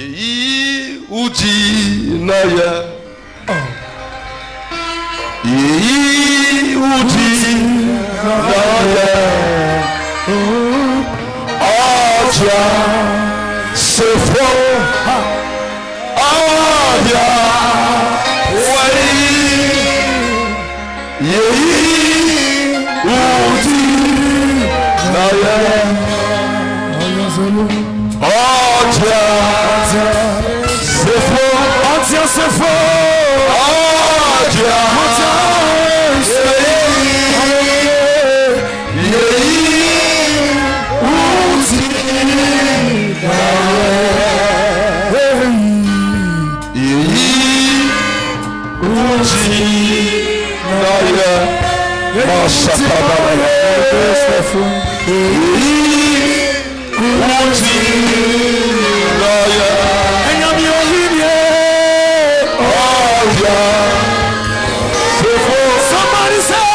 Yeyi uji naya. Yeyi uji naya. Aja sefo. Aja wari. Yeyi uji naya. Aja sefo. Aja sefo. Aja somebody say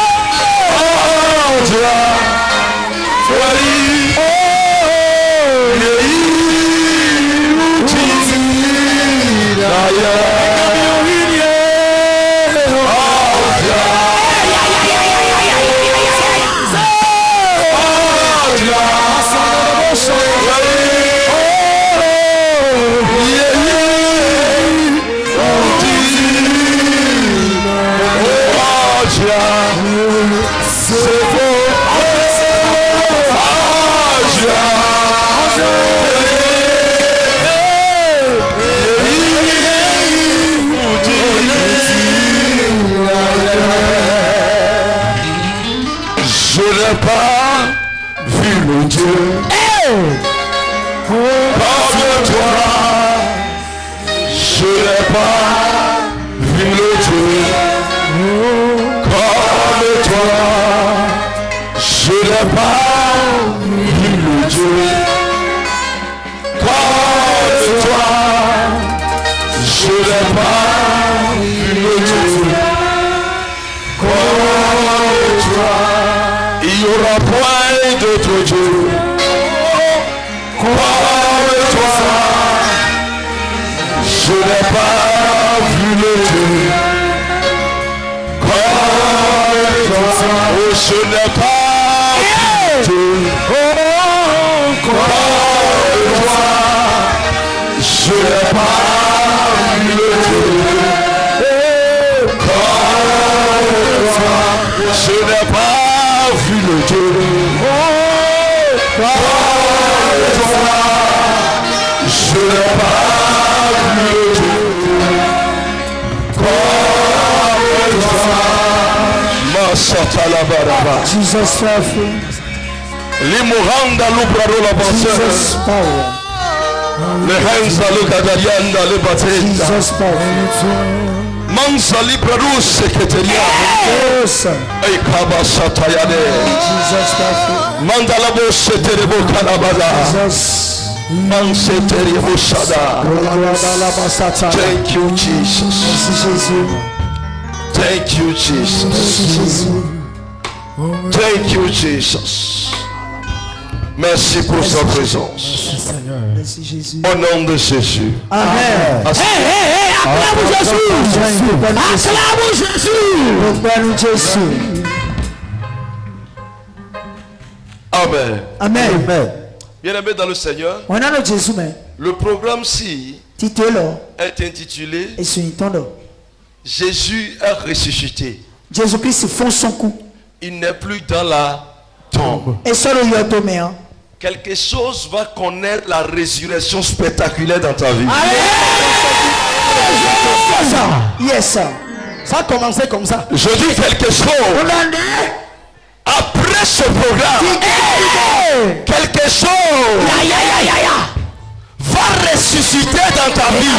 pas vu le Dieu comme toi. Je n'ai pas vu le Dieu comme toi. Je n'ai pas vu le Dieu comme toi. Je n'ai pas vu le Dieu comme toi. Il n'y aura point d'autre Dieu comme toi. Je n'ai pas vu le Dieu comme toi. Oh, je n'ai pas vu Dieu comme toi. Je n'ai pas vu le Dieu comme toi. Je n'ai pas vu le Dieu comme toi. Je n'ai pas vu le Dieu comme toi. Masata la baraba. Jesus power. Limuranda lubraro la Jesus bansera. power. Le hensa lukadarianda le batenda. Jesus power. Mansa libraro seketeria. Yes. Ei kabasatayade. Jesus power. Mandala bo seterebo kanabada. Jesus. Manseterebo sada. Thank you, Jesus. Thank you, Jesus. Thank you, Jesus. Merci pour sa présence. Merci Jésus. Au nom de Jésus. Amen. Acclame Jésus. Acclame Jésus. Amen. Amen. Bien-aimés dans le Seigneur, Wanano Jésus mais le programme-ci titelo est intitulé esuitondo. Jésus est ressuscité. Jésus Christ font son coup. Il n'est plus dans la tombe. Et solo yotomea. Quelque chose va connaître la résurrection spectaculaire dans ta vie. Yes sir. Ça a commencé comme ça. Je dis quelque chose. Après ce programme, quelque chose va ressusciter dans ta vie.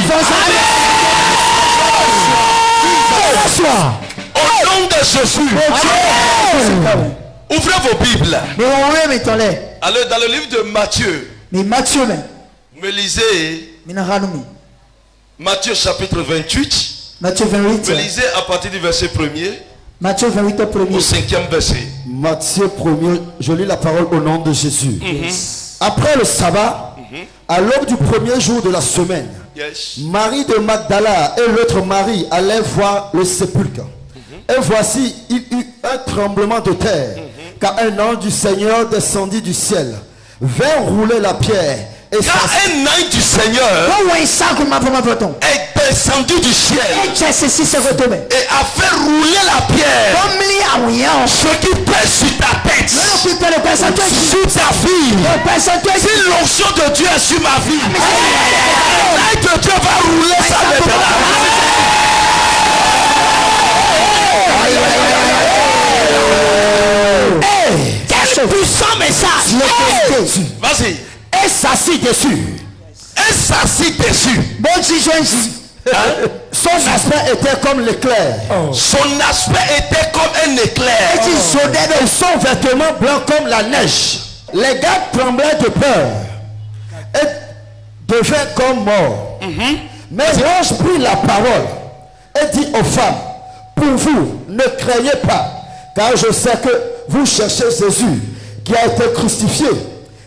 Au nom de Jésus. Ouvrez vos Bibles. Allez dans le livre de Matthieu. Me lisez Matthieu chapitre 28. Me lisez à partir du verset 1er. Matthieu 28 au 5e verset. Matthieu 1er, je lis la parole au nom de Jésus. Après le sabbat, à l'aube du premier jour de la semaine, Yes. Marie de Magdala et l'autre Marie allaient voir le sépulcre. Et voici, il y eut un tremblement de terre, car un ange du Seigneur descendit du ciel, vint rouler la pierre. Et car un ange du Seigneur est descendu du ciel et a fait rouler la pierre. Ce qui pèse sur ta tête, sur ta vie, si l'onction de Dieu est sur ma vie, l'ange de Dieu va rouler ça maintenant. Quel puissant message. Vas-y. Et s'assit dessus. Et s'assit dessus. Son aspect était comme l'éclair. Son aspect était comme un éclair. Et son vêtement blanc comme la neige. Les gars tremblaient de peur et devaient comme morts. Mais l'ange prit la parole et dit aux femmes: pour vous, ne craignez pas, car je sais que vous cherchez Jésus qui a été crucifié.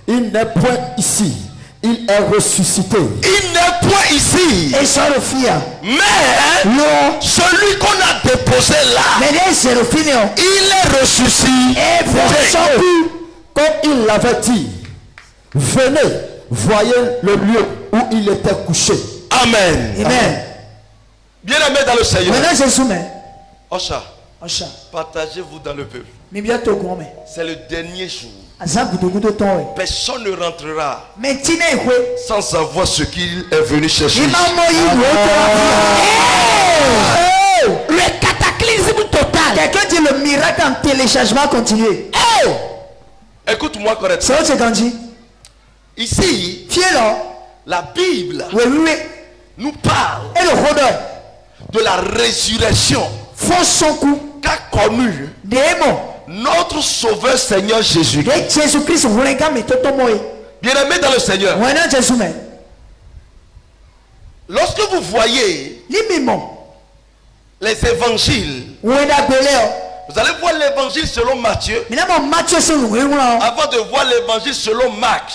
Il n'est point ici, il est ressuscité. Il n'est point ici. Et sans le fier. Mais celui qu'on a déposé là, il est ressuscité. Comme il l'avait dit, venez, voyez le lieu où il était couché. Amen. Amen. Bien-aimé dans le Seigneur. Ocha. Partagez-vous dans le peuple. C'est le dernier jour. Personne ne rentrera sans savoir ce qu'il est venu chercher. Le cataclysme total. Quelqu'un dit le miracle en téléchargement continué. Écoute-moi correctement. Ici, la Bible nous parle de la résurrection qu'a connu notre Sauveur Seigneur Jésus. Bien-aimé dans le Seigneur, lorsque vous voyez les évangiles, vous allez voir l'évangile selon Matthieu avant de voir l'évangile selon Marc,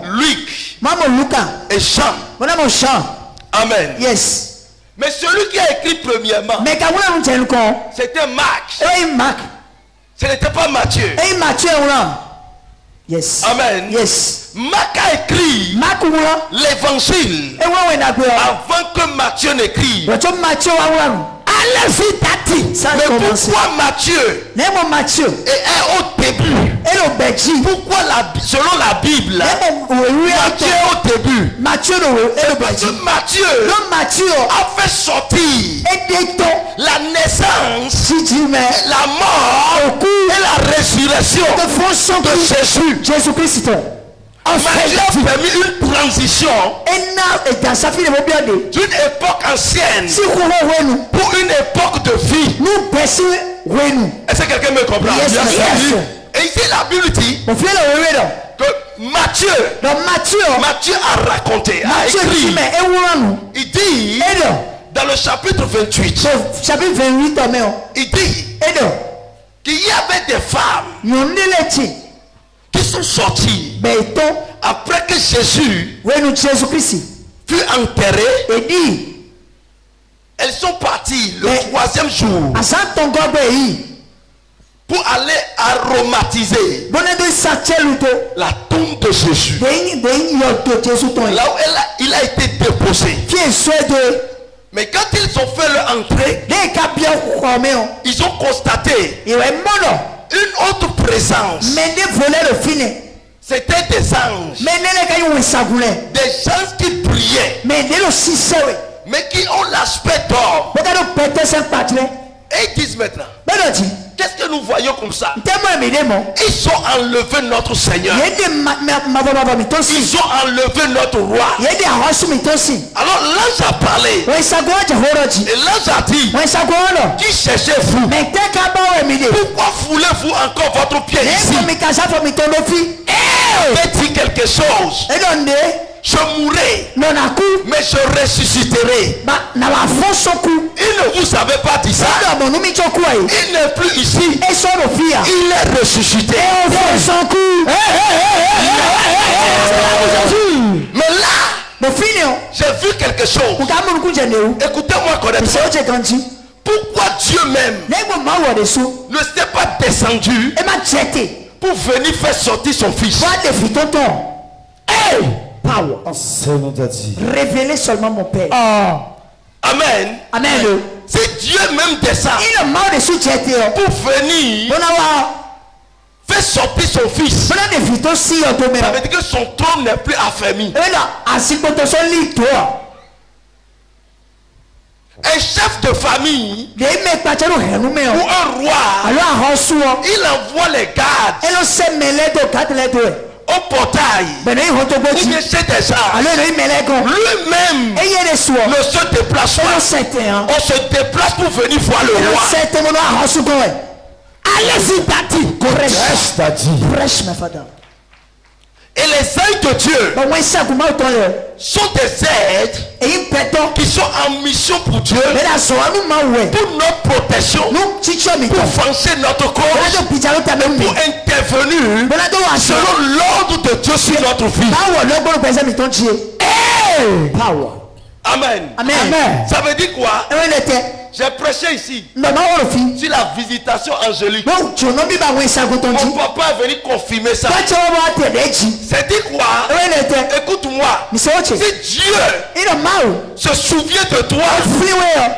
Luc et Jean. Amen. Yes. Mais celui qui a écrit premièrement, c'était Marc. Ce n'était pas Matthieu. Yes. Amen. Yes. Marc a écrit l'évangile avant que Matthieu n'écrive. Allez-y, tati. Mais pourquoi Matthieu est au début? Pourquoi selon la Bible Matthieu est au début? Parce que Matthieu a fait sortir la naissance, la mort et la résurrection de Jésus. Matthieu a permis une transition d'une époque ancienne pour une époque de vie. Est-ce que quelqu'un me comprend? Yes. Et ici la Bible dit que Matthieu a raconté, a écrit. Il dit dans le chapitre 28, il dit qu'il y avait des femmes qui sont sorties après que Jésus fut enterré. Elles sont parties le 3e jour pour aller aromatiser la tombe de Jésus, là où il a été déposé. Mais quand ils ont fait leur entrée, ils ont constaté une autre présence. C'était des anges. Des gens qui brillaient, mais qui ont l'aspect d'or. Et ils disent maintenant, qu'est-ce que nous voyons comme ça? Ils ont enlevé notre Seigneur. Ils ont enlevé notre roi. Alors l'ange a parlé. Et l'ange a dit, qui cherchez-vous? Pourquoi foulez-vous encore votre pied ici? Avait dit quelque chose. Je mourrai, mais je ressusciterai. Il ne vous avait pas dit ça. Il n'est plus ici. Il est ressuscité. Mais là, Écoutez-moi correctement. Pourquoi Dieu même ne s'est pas descendu pour venir faire sortir son fils? Hey! Power. Révélez seulement mon Père. Amen. Amen. C'est Dieu même descend pour venir faire sortir son fils. Ça veut dire que son trône n'est plus affermi. Un chef de famille ou un roi, il envoie les gardes au portail ou bien chez des gens. Lui-même ne se déplace pas. On se déplace pour venir voir le roi. Allez-y, Daddy. Prêche, mes frères. Et les aides de Dieu sont des aides qui sont en mission pour Dieu, pour notre protection, pour franchir notre cause, pour intervenir selon l'ordre de Dieu sur notre vie. Power. Amen. Amen. Ça veut dire quoi? J'ai prêché ici sur la visitation angélique. Mon papa est venu confirmer ça. C'est dit quoi? Écoute-moi. Si Dieu se souvient de toi,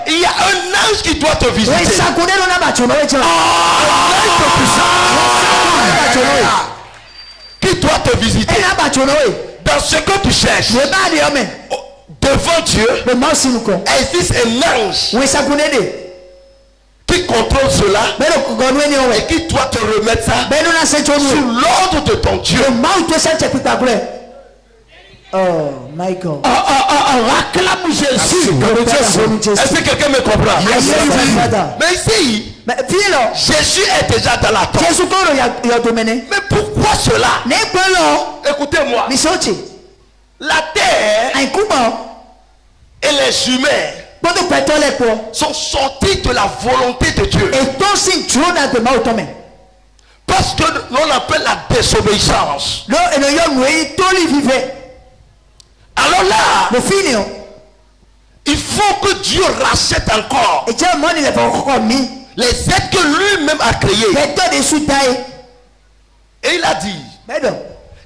il y a un ange qui doit te visiter. Qui doit te visiter dans ce que tu cherches. Devant Dieu, existe un ange qui contrôle cela et qui doit te remettre ça sous l'ordre de ton Dieu. Oh my God. Acclame Jésus. Est-ce que quelqu'un me comprend? Mais ici, Jésus est déjà dans la tombe. Mais pourquoi cela? Écoutez-moi. La terre et les humains sont sortis de la volonté de Dieu. Parce que l'on appelle la désobéissance. Alors là, il faut que Dieu rachète encore les aides que lui-même a créées. Et il a dit,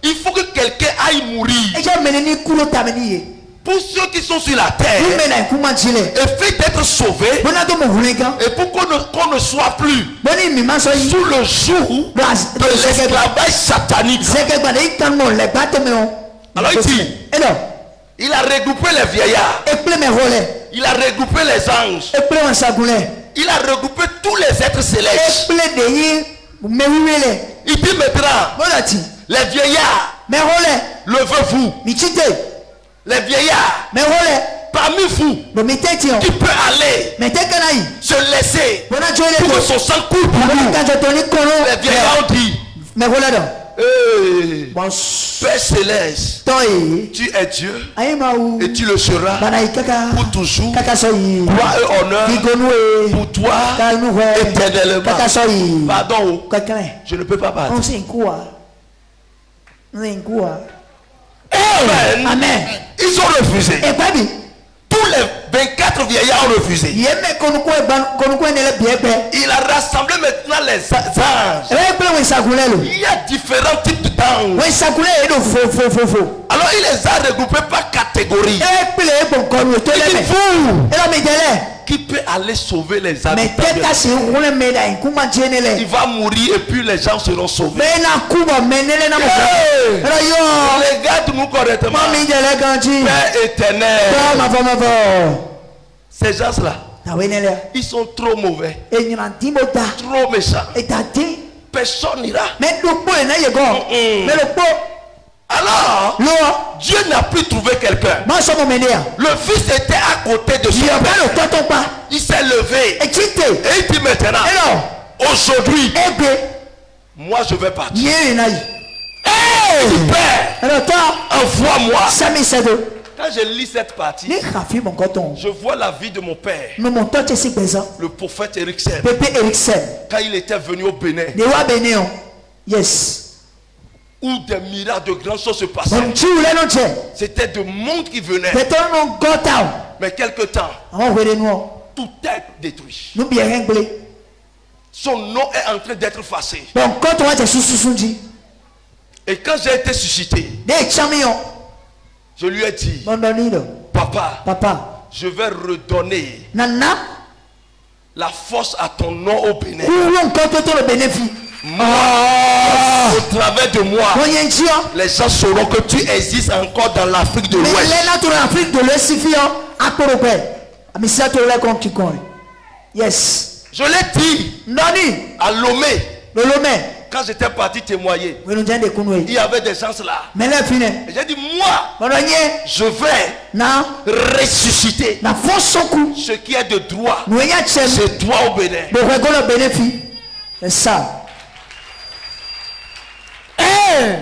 il faut que quelqu'un aille mourir pour ceux qui sont sur la terre et fait d'être sauvés et pour qu'on ne soit plus sous le joug de l'esclavage satanique. Alors il dit, il a regroupé les vieillards, il a regroupé les anges, il a regroupé tous les êtres célestes. Il dit maintenant, les vieillards, levez-vous. Les vieillards, parmi vous, qui peut aller se laisser pour que son sang coule pour nous. Les vieillards ont dit, Père céleste, tu es Dieu et tu le seras pour toujours. Gloire et honneur pour toi éternellement. Pardon, je ne peux pas parler. Amen. Amen. Ils ont refusé. Tous les 24 vieillards ont refusé. Il a rassemblé maintenant les anges. Il y a différents types d'anges. Alors il les a regroupés par catégorie. Il dit vous qui peut aller sauver les habitants. Il va mourir et puis les gens seront sauvés. Regarde-nous correctement. Père éternel. Ces gens-là, ils sont trop mauvais, trop méchants. Personne n'ira. Alors, Dieu n'a plus trouvé quelqu'un. Le fils était à côté de son père. Il s'est levé et il dit maintenant, aujourd'hui, moi je vais partir. Il dit, Père, envoie-moi. Quand je lis cette partie, je vois la vie de mon père, le prophète Eriksen, quand il était venu au Bénin, où des miracles de grandes choses se passaient. C'était de monde qui venait. Mais quelque temps, tout est détruit. Son nom est en train d'être effacé. Et quand j'ai été suscité, je lui ai dit, papa, je vais redonner la force à ton nom au Bénin. Au travers de moi, les gens sauront que tu existes encore dans l'Afrique de l'Ouest. Yes. Je l'ai dit à Lomé. Quand j'étais parti témoigner, il y avait des gens là. J'ai dit, moi, je vais ressusciter ce qui est de droit. C'est toi au Bénin. C'est ça.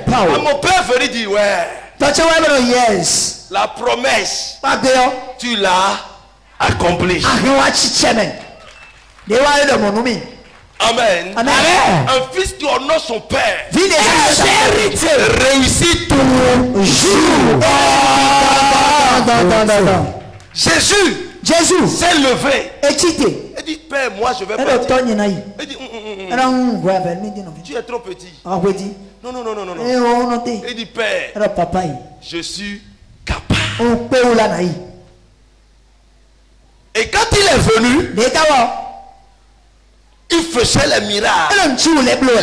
Mon père venait dire, ouais. Yes. La promesse, tu l'as accomplie. Amen. Amen. Un fils qui honore son père réussit toujours. Jésus s'est levé. Il dit, Père, moi je vais partir. Il dit, tu es trop petit. Non. Il dit, Père, je suis capable. Et quand il est venu, il faisait les miracles.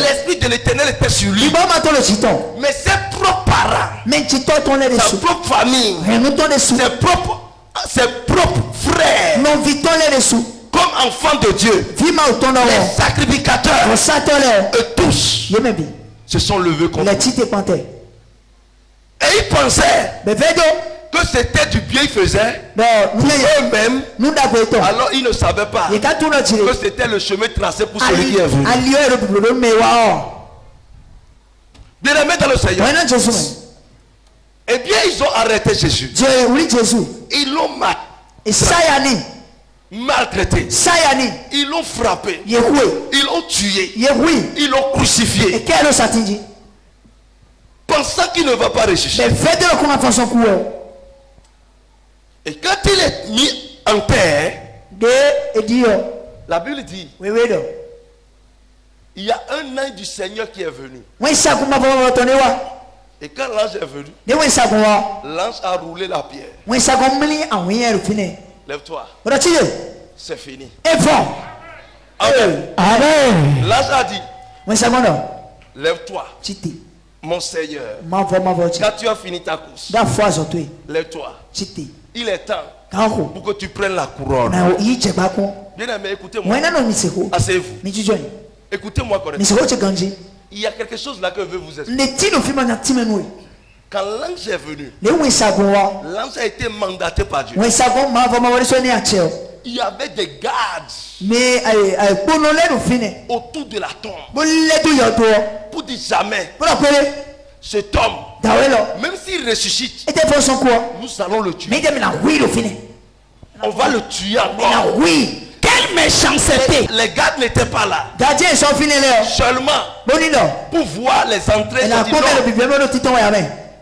L'esprit de l'Éternel était sur lui. Mais ses propres parents, sa propre famille, ses propres frères, comme enfants de Dieu, les sacrificateurs, et tous se sont levés contre lui. Et ils pensaient que c'était du bien qu'ils faisaient pour eux-mêmes. Alors ils ne savaient pas que c'était le chemin tracé pour celui qui est venu. Bien aimé dans le Seigneur. Eh bien, ils ont arrêté Jésus. Ils l'ont maltraité. Ils l'ont frappé. Ils l'ont tué. Ils l'ont crucifié. Pensant qu'il ne va pas ressusciter. Et quand il est mis en terre, la Bible dit, il y a un ange du Seigneur qui est venu. Et quand l'ange est venu, l'ange a roulé la pierre. Lève-toi. C'est fini. Amen. L'ange a dit, lève-toi. Mon Seigneur, quand tu as fini ta course, lève-toi. Il est temps pour que tu prennes la couronne. Bien aimé, écoutez-moi. Asseyez-vous. Écoutez-moi correctement. Il y a quelque chose là que je veux vous expliquer. Quand l'ange est venu, l'ange a été mandaté par Dieu. Il y avait des gardes autour de la tombe pour dire jamais cet homme, même s'il ressuscite, nous allons le tuer. On va le tuer encore. Quelle méchanceté! Les gardes n'étaient pas là. Seulement pour voir les entrées.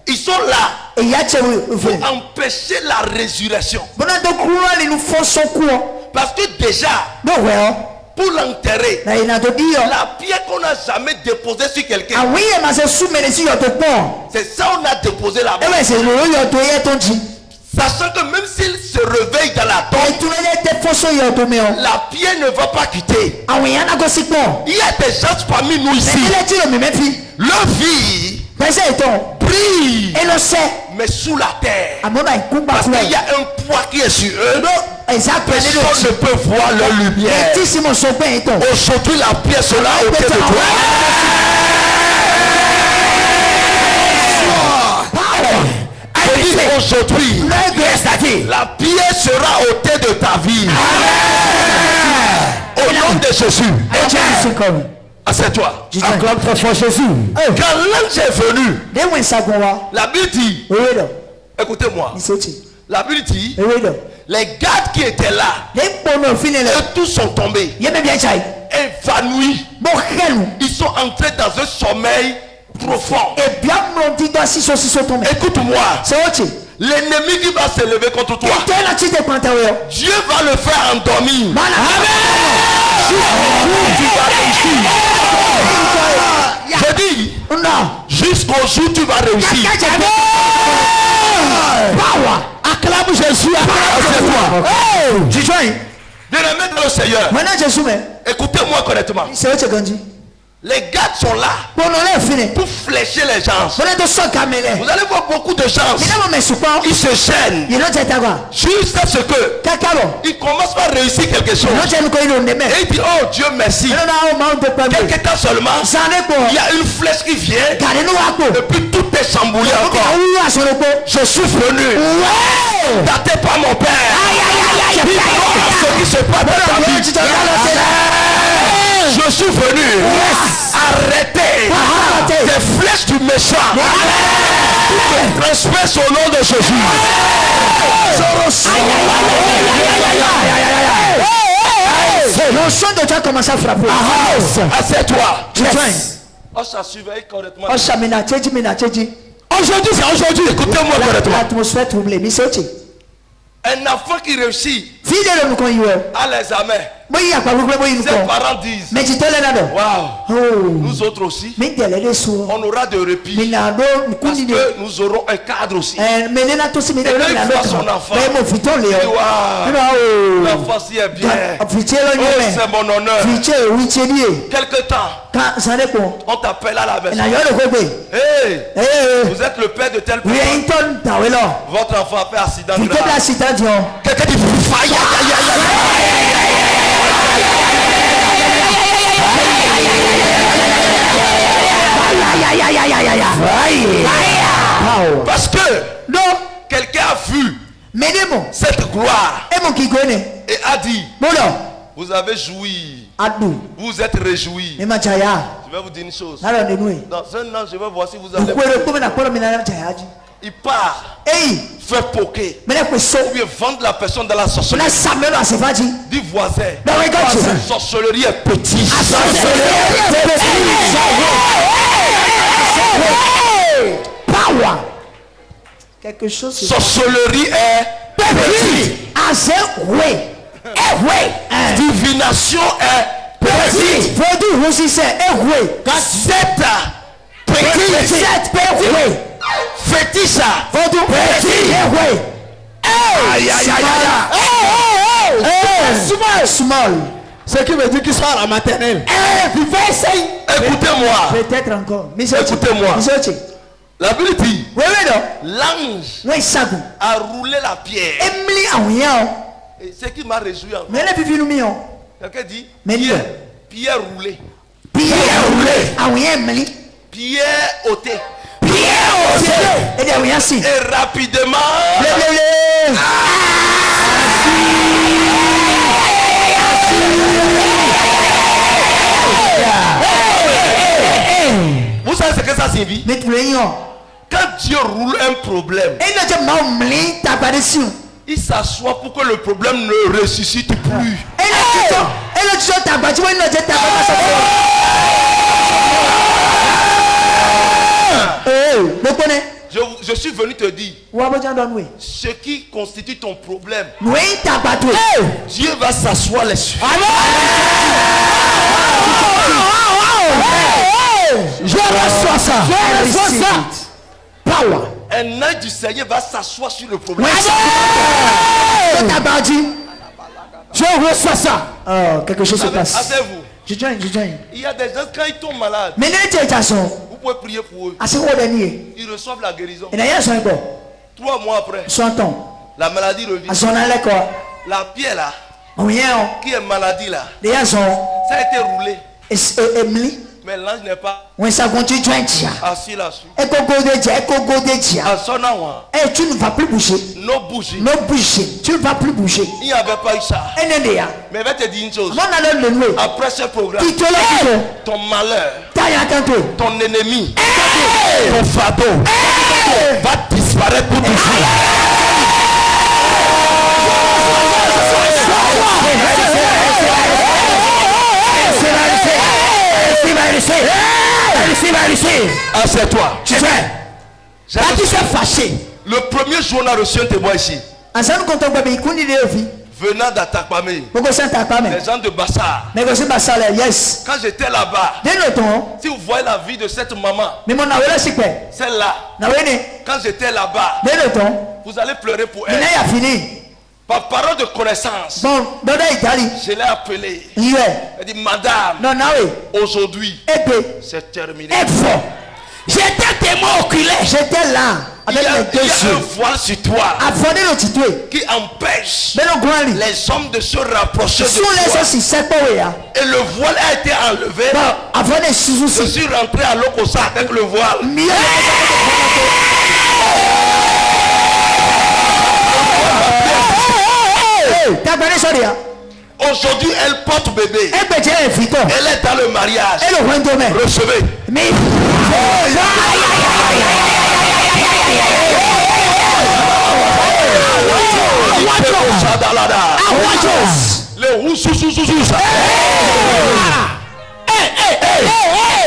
Ils sont là pour empêcher la résurrection. Parce que déjà, pour l'enterrer, la pierre qu'on n'a jamais déposée sur quelqu'un, c'est ça qu'on a déposé là-bas. Sachant que même s'il se réveille dans la tombe, la pierre ne va pas quitter. Il y a des gens parmi nous ici, leur vie brille, mais sous la terre, parce qu'il y a un poids qui est sur eux. Personne ne peut voir leur lumière. Aujourd'hui la pierre sera ôtée de toi. Aujourd'hui, la pierre sera ôtée de ta vie. Au nom de Jésus. Assieds-toi. Acclame très fort Jésus. Quand l'ange est venu, la Bible dit, écoutez-moi, la Bible dit, les gardes qui étaient là, tous sont tombés, évanouis. Ils sont entrés dans un sommeil profond. Écoute-moi, l'ennemi qui va se lever contre toi, Dieu va le faire endormir. Amen. Tu vas réussir. Je dis, jusqu'au jour où tu vas réussir. Acclame Jésus. Bien-aimé dans le Seigneur, écoutez-moi correctement. Les gars sont là pour flécher les gens. Vous allez voir beaucoup de gens. Ils se gênent jusqu'à ce que ils commencent par réussir quelque chose. Et ils disent, oh Dieu merci. Quelques temps seulement, il y a une flèche qui vient. Et puis tout est chamboulé encore. Je suis venu. Datez pas mon père. Ce qui se passe dans ta vie. Je suis venu arrêter les flèches du méchant. Transperce au nom de Jésus. Le son de Dieu commence à frapper. Assieds-toi. On s'en surveille correctement. Aujourd'hui, c'est aujourd'hui. Écoutez-moi correctement. L'atmosphère troublée. Un enfant qui réussit à l'examen, ses parents disent, waouh, nous autres aussi, on aura de répit parce que nous aurons un cadre aussi. Et là, il voit son enfant, il dit, waouh, l'enfant si est bien, oh, c'est mon honneur. Quelque temps, on t'appelle à la maison. Hey, vous êtes le père de telle personne. Votre enfant a fait accident grave. Quelqu'un dit faille. Parce que quelqu'un a vu cette gloire et a dit, vous avez joui, vous êtes réjoui. Je vais vous dire une chose. Dans un an, je vais voir si vous avez. Il part, fait poker, ou bien vendre la personne dans la sorcellerie. Dit voisin, sorcellerie est petite. Quelque chose. Sorcellerie est petite. Divination est petite. Fétiche. Small. Ce qui veut dire qu'il sera à la maternelle. Écoutez-moi. Peut-être encore. Écoutez-moi. La Bible dit, l'ange a roulé la pierre. Et ce qui m'a réjoui encore. Quelqu'un dit, pierre roulée. Pierre ôtée. Et rapidement, vous savez ce que ça signifie? Quand Dieu roule un problème, il s'assoit pour que le problème ne ressuscite plus. Je suis venu te dire ce qui constitue ton problème. Dieu va s'asseoir là-dessus. Je reçois ça. Power. Un ange du Seigneur va s'asseoir sur le problème. Je reçois ça. Quelque chose se passe. Asseyez-vous. Il y a des gens quand ils tombent malades. Vous pouvez prier pour eux. Ils reçoivent la guérison. 3 mois après, la maladie revient. La pierre là, qui est maladie là, ça a été roulé. Mais l'ange n'est pas assis là-dessus. À son endroit, tu ne vas plus bouger. nos bougies. Tu ne vas plus bouger. Il n'y avait pas eu ça. Mais je vais te dire une chose. Après ce programme, ton malheur, ton ennemi, ton fardeau va disparaître pour toujours. Assieds-toi. Tu sais, quand tu s'es fâché, Le premier jour, on a reçu un témoin ici. Venant d'Atakpamé. Les gens de Bassar. Yes. Quand j'étais là-bas, si vous voyez la vie de cette maman, celle-là, quand j'étais là-bas, vous allez pleurer pour elle. Par parole de connaissance, je l'ai appelée. Elle dit, madame, aujourd'hui, c'est terminé. J'étais témoin oculaire. J'étais là. Il y a un voile sur toi qui empêche les hommes de se rapprocher de toi. Et le voile a été enlevé. Je suis rentré à Lokosa avec le voile. Aujourd'hui, elle porte bébé. Elle est dans le mariage. Recevez.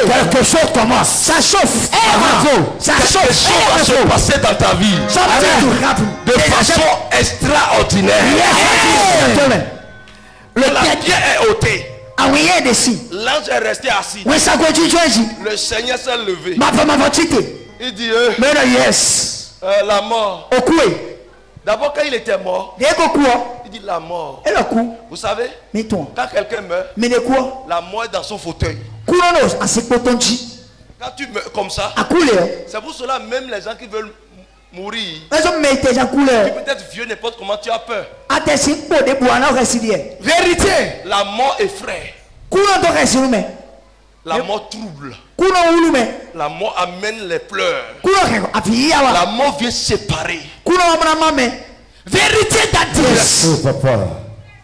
Quelque chose commence. Ça chauffe. Ça chauffe. Quelque chose va se passer dans ta vie de façon extraordinaire. Le gardien est ôté. L'ange est resté assis. Le Seigneur s'est levé. Il dit la mort. D'abord, quand il était mort, il dit la mort. Vous savez, quand quelqu'un meurt, la mort est dans son fauteuil. Quand tu meurs comme ça, c'est pour cela même les gens qui veulent mourir, tu peux être vieux n'importe comment, tu as peur. Vérité, la mort effraie. La mort trouble. La mort amène les pleurs. La mort vient séparer. Vérité d'Adieu.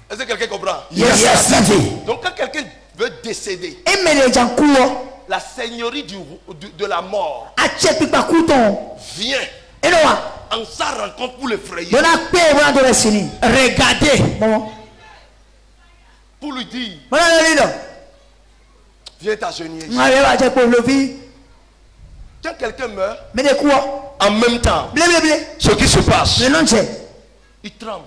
Est-ce que quelqu'un comprend? Yes. Donc quand quelqu'un veut décéder, la seigneurie de la mort vient en sa rencontre pour l'effrayer. Regardez. Pour lui dire, viens t'agenouiller. Quand quelqu'un meurt, en même temps, ce qui se passe, il tremble.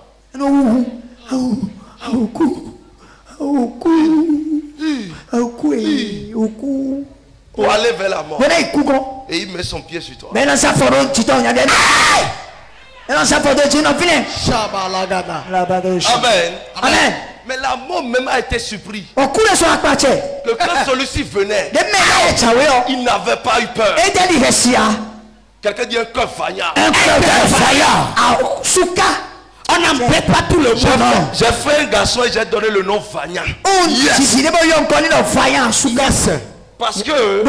Pour aller vers la mort. Et il met son pied sur toi. Amen. Amen. Mais la mort même a été surpris. Que quand celui-ci venait, il n'avait pas eu peur. Quelqu'un dit un cœur vaillant. On n'embête pas tout le monde. J'ai fait un garçon et j'ai donné le nom Vaillant. Parce que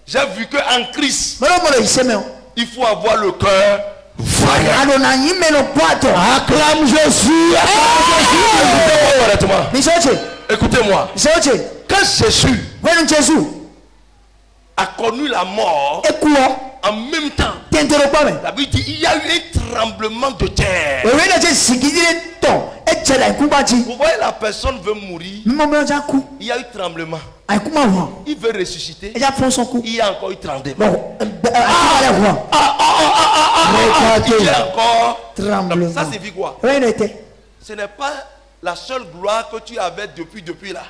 j'ai vu qu'en Christ, il faut avoir le cœur vaillant. Acclame Jésus. Écoutez-moi. Quand Jésus a connu la mort, en même temps, la Bible dit il y a eu un tremblement de terre. Vous voyez, la personne veut mourir, il y a eu tremblement. Il veut ressusciter, il y a encore eu tremblement. Il y a encore tremblement. Ça signifie quoi? Ce n'est pas la seule gloire que tu avais depuis là,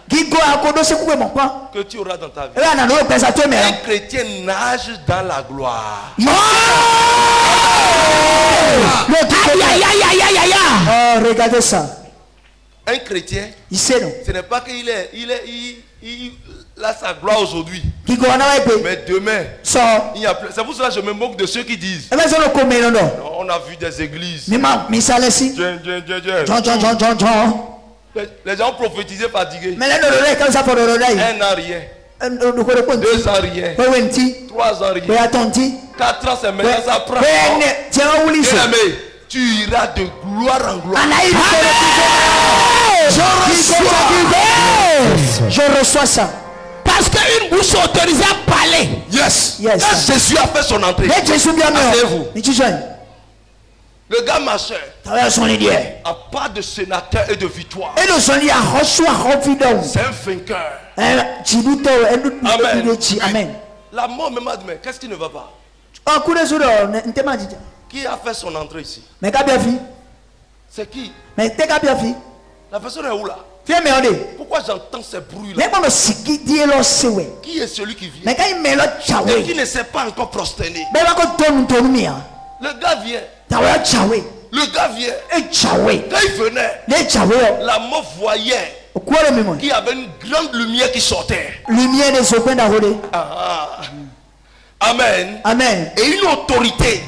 que tu auras dans ta vie. Un chrétien nage dans la gloire. Regardez ça. Un chrétien, ce n'est pas qu'il a sa gloire aujourd'hui, mais demain il y a. C'est pour cela que je me moque de ceux qui disent on a vu des églises. Les gens ont prophétisé fatigués. Un an rien, 2 ans rien, 3 ans rien, 4 ans c'est maintenant ça prend. Tu iras de gloire en gloire. Je reçois ça. Parce qu'une bouche autorisée à parler. Yes. Quand Jésus a fait son entrée, asseyez-vous. Le gars marchait. À part de sénateur et de victoire. C'est un vainqueur. Amen. La mort me m'a dit, mais qu'est-ce qui ne va pas? Qui a fait son entrée ici? Mais qu'a bien fait? C'est qui? Mais t'es qu'a bien fait? La personne est où là? Pourquoi j'entends ces bruits là? Qui est celui qui vient? Mais quand il met le et qui ne s'est pas encore prosterné? Le gars vient. Le gars vient. Quand il venait, la mort voyait qu'il y avait une grande lumière qui sortait. Amen. Amen. Et une autorité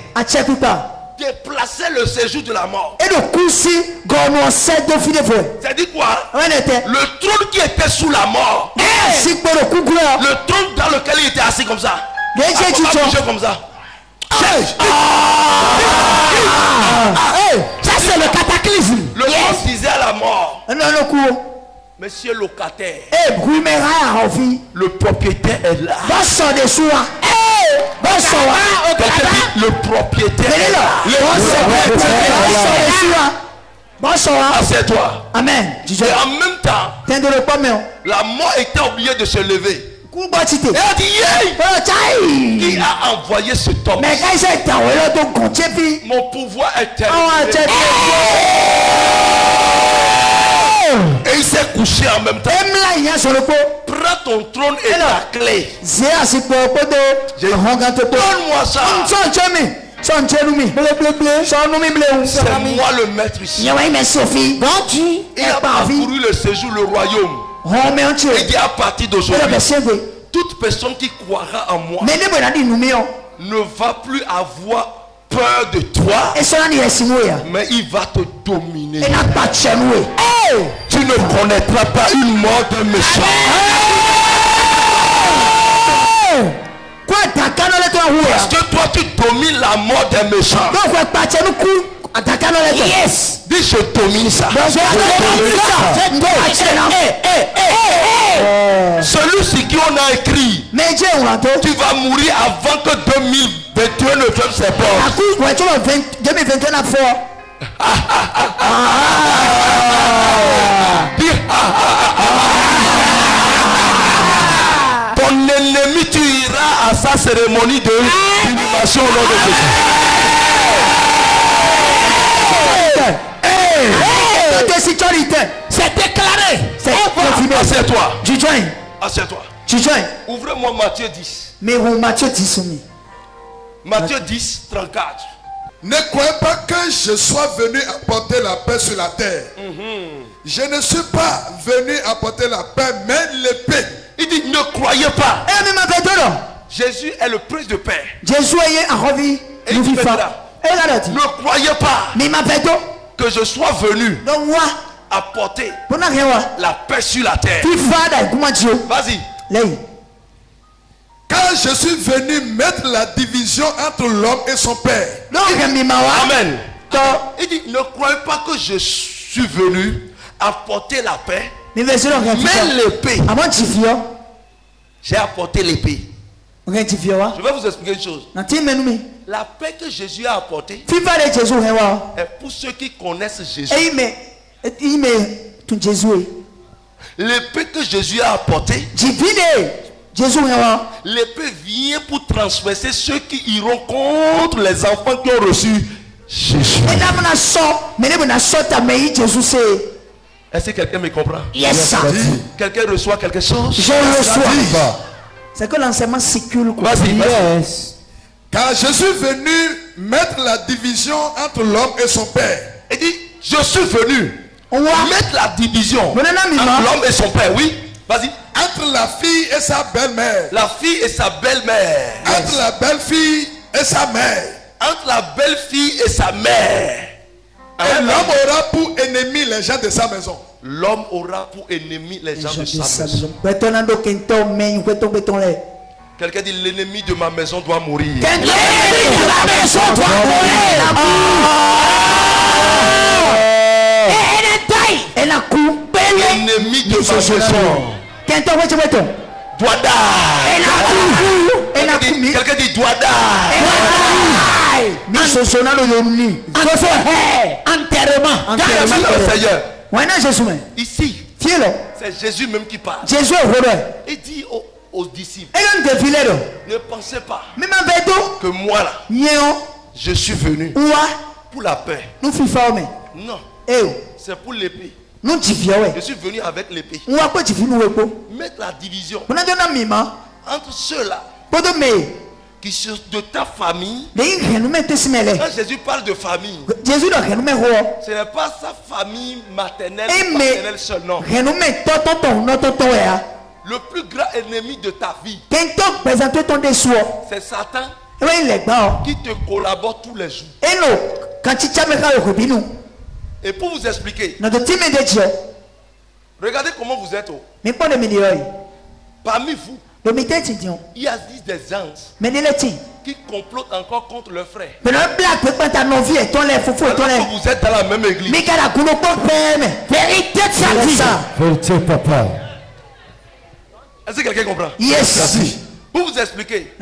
déplaçait le séjour de la mort. C'est-à-dire quoi? Le trône qui était sous la mort, le trône dans lequel il était assis comme ça, comme ça. Ça c'est le cataclysme. Le trône disait à la mort, monsieur locataire, le propriétaire est là. Le propriétaire est là. Assieds-toi. Amen. Et en même temps, la mort était obligée de se lever. Et elle dit, qui a envoyé cet homme? Mon pouvoir est terminé. Et il s'est couché en même temps. Prends ton trône et ta clé. Donne-moi ça. C'est moi le maître ici. Il a parcouru le séjour, le royaume. Et dit à partir d'aujourd'hui, toute personne qui croira en moi ne va plus avoir peur de toi, mais il va te dominer. Tu ne connaîtras pas une mort d'un méchant. Parce que toi tu domines la mort d'un méchant. Yes. Dis je domine ça. Celui-ci qui on a écrit, tu vas mourir avant que 2021 ne ferme ses portes. Ton ennemi, tu iras à sa cérémonie de divination au nom de Jésus. C'est déclaré. Assieds-toi. Assieds-toi. Ouvrez-moi Matthieu 10. Matthieu 10, 34. Ne croyez pas que je sois venu apporter la paix sur la terre. Je ne suis pas venu apporter la paix, mais l'épée. Il dit ne croyez pas. Jésus est le prince de paix. Et il dit ne croyez pas que je sois venu apporter la paix sur la terre. Vas-y. Car je suis venu mettre la division entre l'homme et son père. Amen. Il dit ne croyez pas que je suis venu apporter la paix, mais l'épée. J'ai apporté l'épée. Je vais vous expliquer une chose. La paix que Jésus a apportée est pour ceux qui connaissent Jésus. L'épée que Jésus a apportée, l'épée vient pour transpercer ceux qui iront contre les enfants qui ont reçu Jésus. Est-ce que quelqu'un me comprend? Yes. Quelqu'un reçoit quelque chose? Je reçois. C'est que l'enseignement circule. Vas-y. Car je suis venu mettre la division entre l'homme et son père. Il dit, je suis venu mettre la division entre l'homme et son père. Oui, vas-y. Entre la fille et sa belle-mère. La fille et sa belle-mère. Entre la belle-fille et sa mère. Entre la belle-fille et sa mère. Et l'homme aura pour ennemi les gens de sa maison. L'homme aura pour ennemi les gens de sa maison. Quelqu'un dit l'ennemi de ma maison doit mourir. L'ennemi de ma maison doit mourir. L'ennemi de ma maison doit die. Quelqu'un dit doit die. Enterrement. Seigneur. Ici, c'est Jésus même qui parle. Il dit aux disciples, ne pensez pas que moi là, Je suis venu pour la paix. Non. C'est pour l'épée. Je suis venu avec l'épée. Mettre la division entre ceux-là qui sont de ta famille. Quand Jésus parle de famille, ce n'est pas sa famille maternelle ou paternelle seulement. Le plus grand ennemi de ta vie, c'est Satan qui te collabore tous les jours. Et pour vous expliquer, regardez comment vous êtes. Parmi vous, il y a des anges qui complotent encore contre leurs frères. Alors que vous êtes dans la même église. Vérité, papa. Est-ce que quelqu'un comprend? Yes. Pour vous expliquer,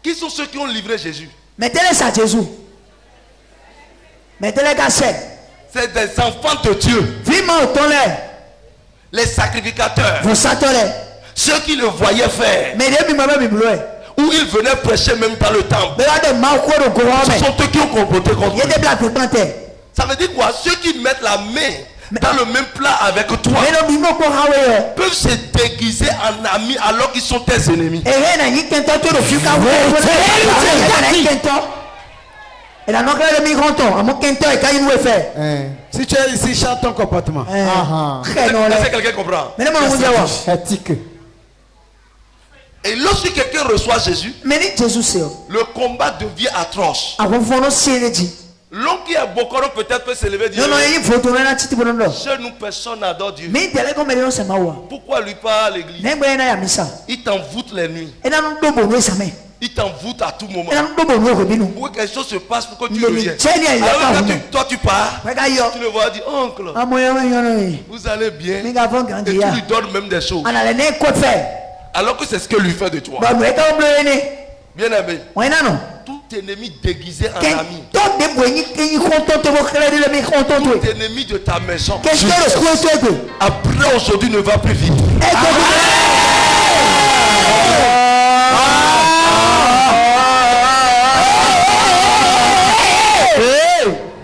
qui sont ceux qui ont livré Jésus? C'est des enfants de Dieu. Les sacrificateurs. Ceux qui le voyaient faire. Où ils venaient prêcher même dans le temple. Ce sont eux qui ont comploté contre eux. Ça veut dire quoi? Ceux qui mettent la main dans le même plat avec toi peuvent se déguiser en amis alors qu'ils sont tes ennemis. Si tu es ici, chante ton comportement. Est-ce que quelqu'un comprend? Et lorsque quelqu'un reçoit Jésus, le combat devient atroce. L'homme qui est beaucoup peut-être peut s'élever et dire: chez nous personne n'adore Dieu. Pourquoi lui pas à l'église? Il t'envoûte les nuits. Il t'envoûte à tout moment. Pour que quelque chose se passe pour que tu reviennes. Alors quand toi tu pars, tu le vois dire: oncle, vous allez bien. Et tu lui donnes même des choses. Alors que c'est ce que lui fait de toi. Bien aimé. Tout ennemi déguisé en ami. Tout ennemi de ta maison. Après aujourd'hui ne va plus vite.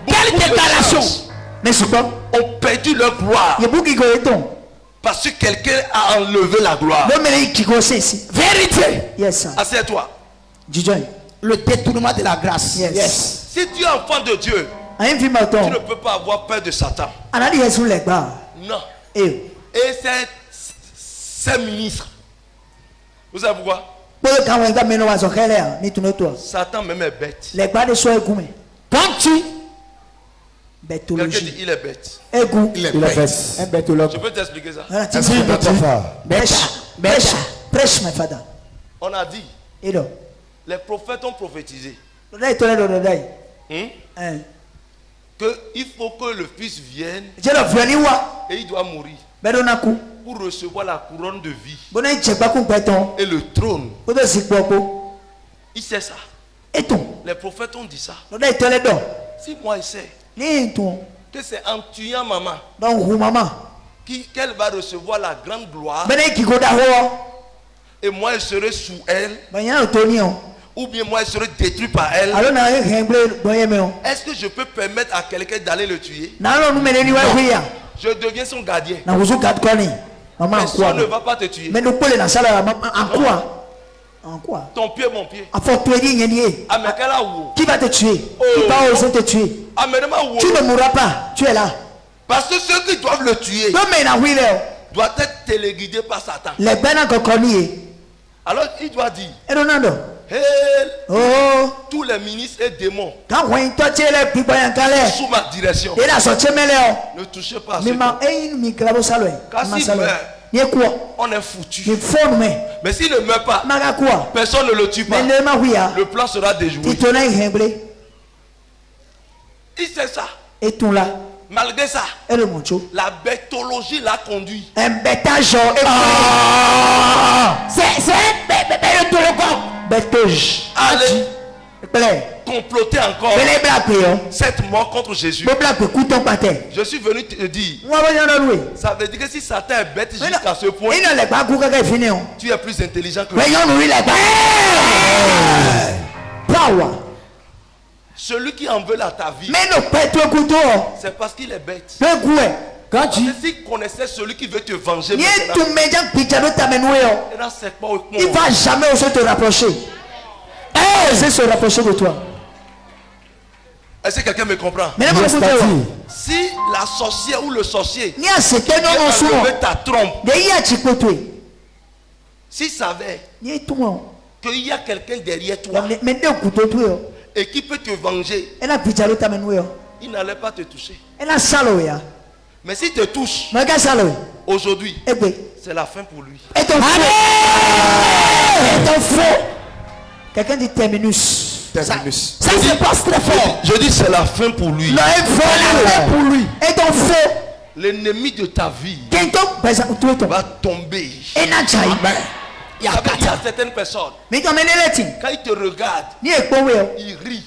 Quelle déclaration ont perdu leur gloire parce que quelqu'un a enlevé la gloire. Vérité. Assieds-toi. Le détournement de la grâce. Si tu es enfant de Dieu, tu ne peux pas avoir peur de Satan. Non. Et c'est ministre. Vous savez pourquoi? Satan même est bête. Quand tu quelqu'un dit il est bête. Il est bête. Je peux t'expliquer ça. On a dit, les prophètes ont prophétisé qu'il faut que le fils vienne et il doit mourir pour recevoir la couronne de vie et le trône. Il sait ça. Les prophètes ont dit ça. Si moi il sait que c'est en tuant maman qu'elle va recevoir la grande gloire, et moi je serai sous elle, ou bien moi je serai détruit par elle, est-ce que je peux permettre à quelqu'un d'aller le tuer? Non. Je deviens son gardien. Personne ne va pas te tuer. En quoi? Ton pied, mon pied. Qui va te tuer? Qui va oser te tuer? Tu ne mourras pas. Tu es là. Parce que ceux qui doivent le tuer doivent être téléguidés par Satan. Alors il doit dire: tous les ministres et démons sous ma direction, ne touchez pas à ce car s'il meurt, on est foutu. Mais s'il ne meurt pas, personne ne le tue pas. Le plan sera déjoué. Il sait ça. Malgré ça, la bêtologie l'a conduit. Un bêtage. C'est bêtage. Allez comploter encore cette mort contre Jésus. Je suis venu te dire, ça veut dire que si Satan est bête jusqu'à ce point, tu es plus intelligent que lui. Celui qui en veut à ta vie, c'est parce qu'il est bête. Quand s'il connaissait celui qui veut te venger, il va jamais oser te rapprocher. Oser se rapprocher de toi. Est-ce que quelqu'un me comprend? Si la sorcière ou le sorcier qui a enlevé ta trompe, s'il savait qu'il y a quelqu'un derrière toi et qui peut te venger, il n'allait pas te toucher. Mais s'il te touche aujourd'hui, c'est la fin pour lui. Et ton faux. Quelqu'un dit terminus. Ça se passe très fort. Je dis c'est la fin pour lui. Et ton faux. L'ennemi de ta vie va tomber. Il y a certaines personnes, quand ils te regardent, ils rient.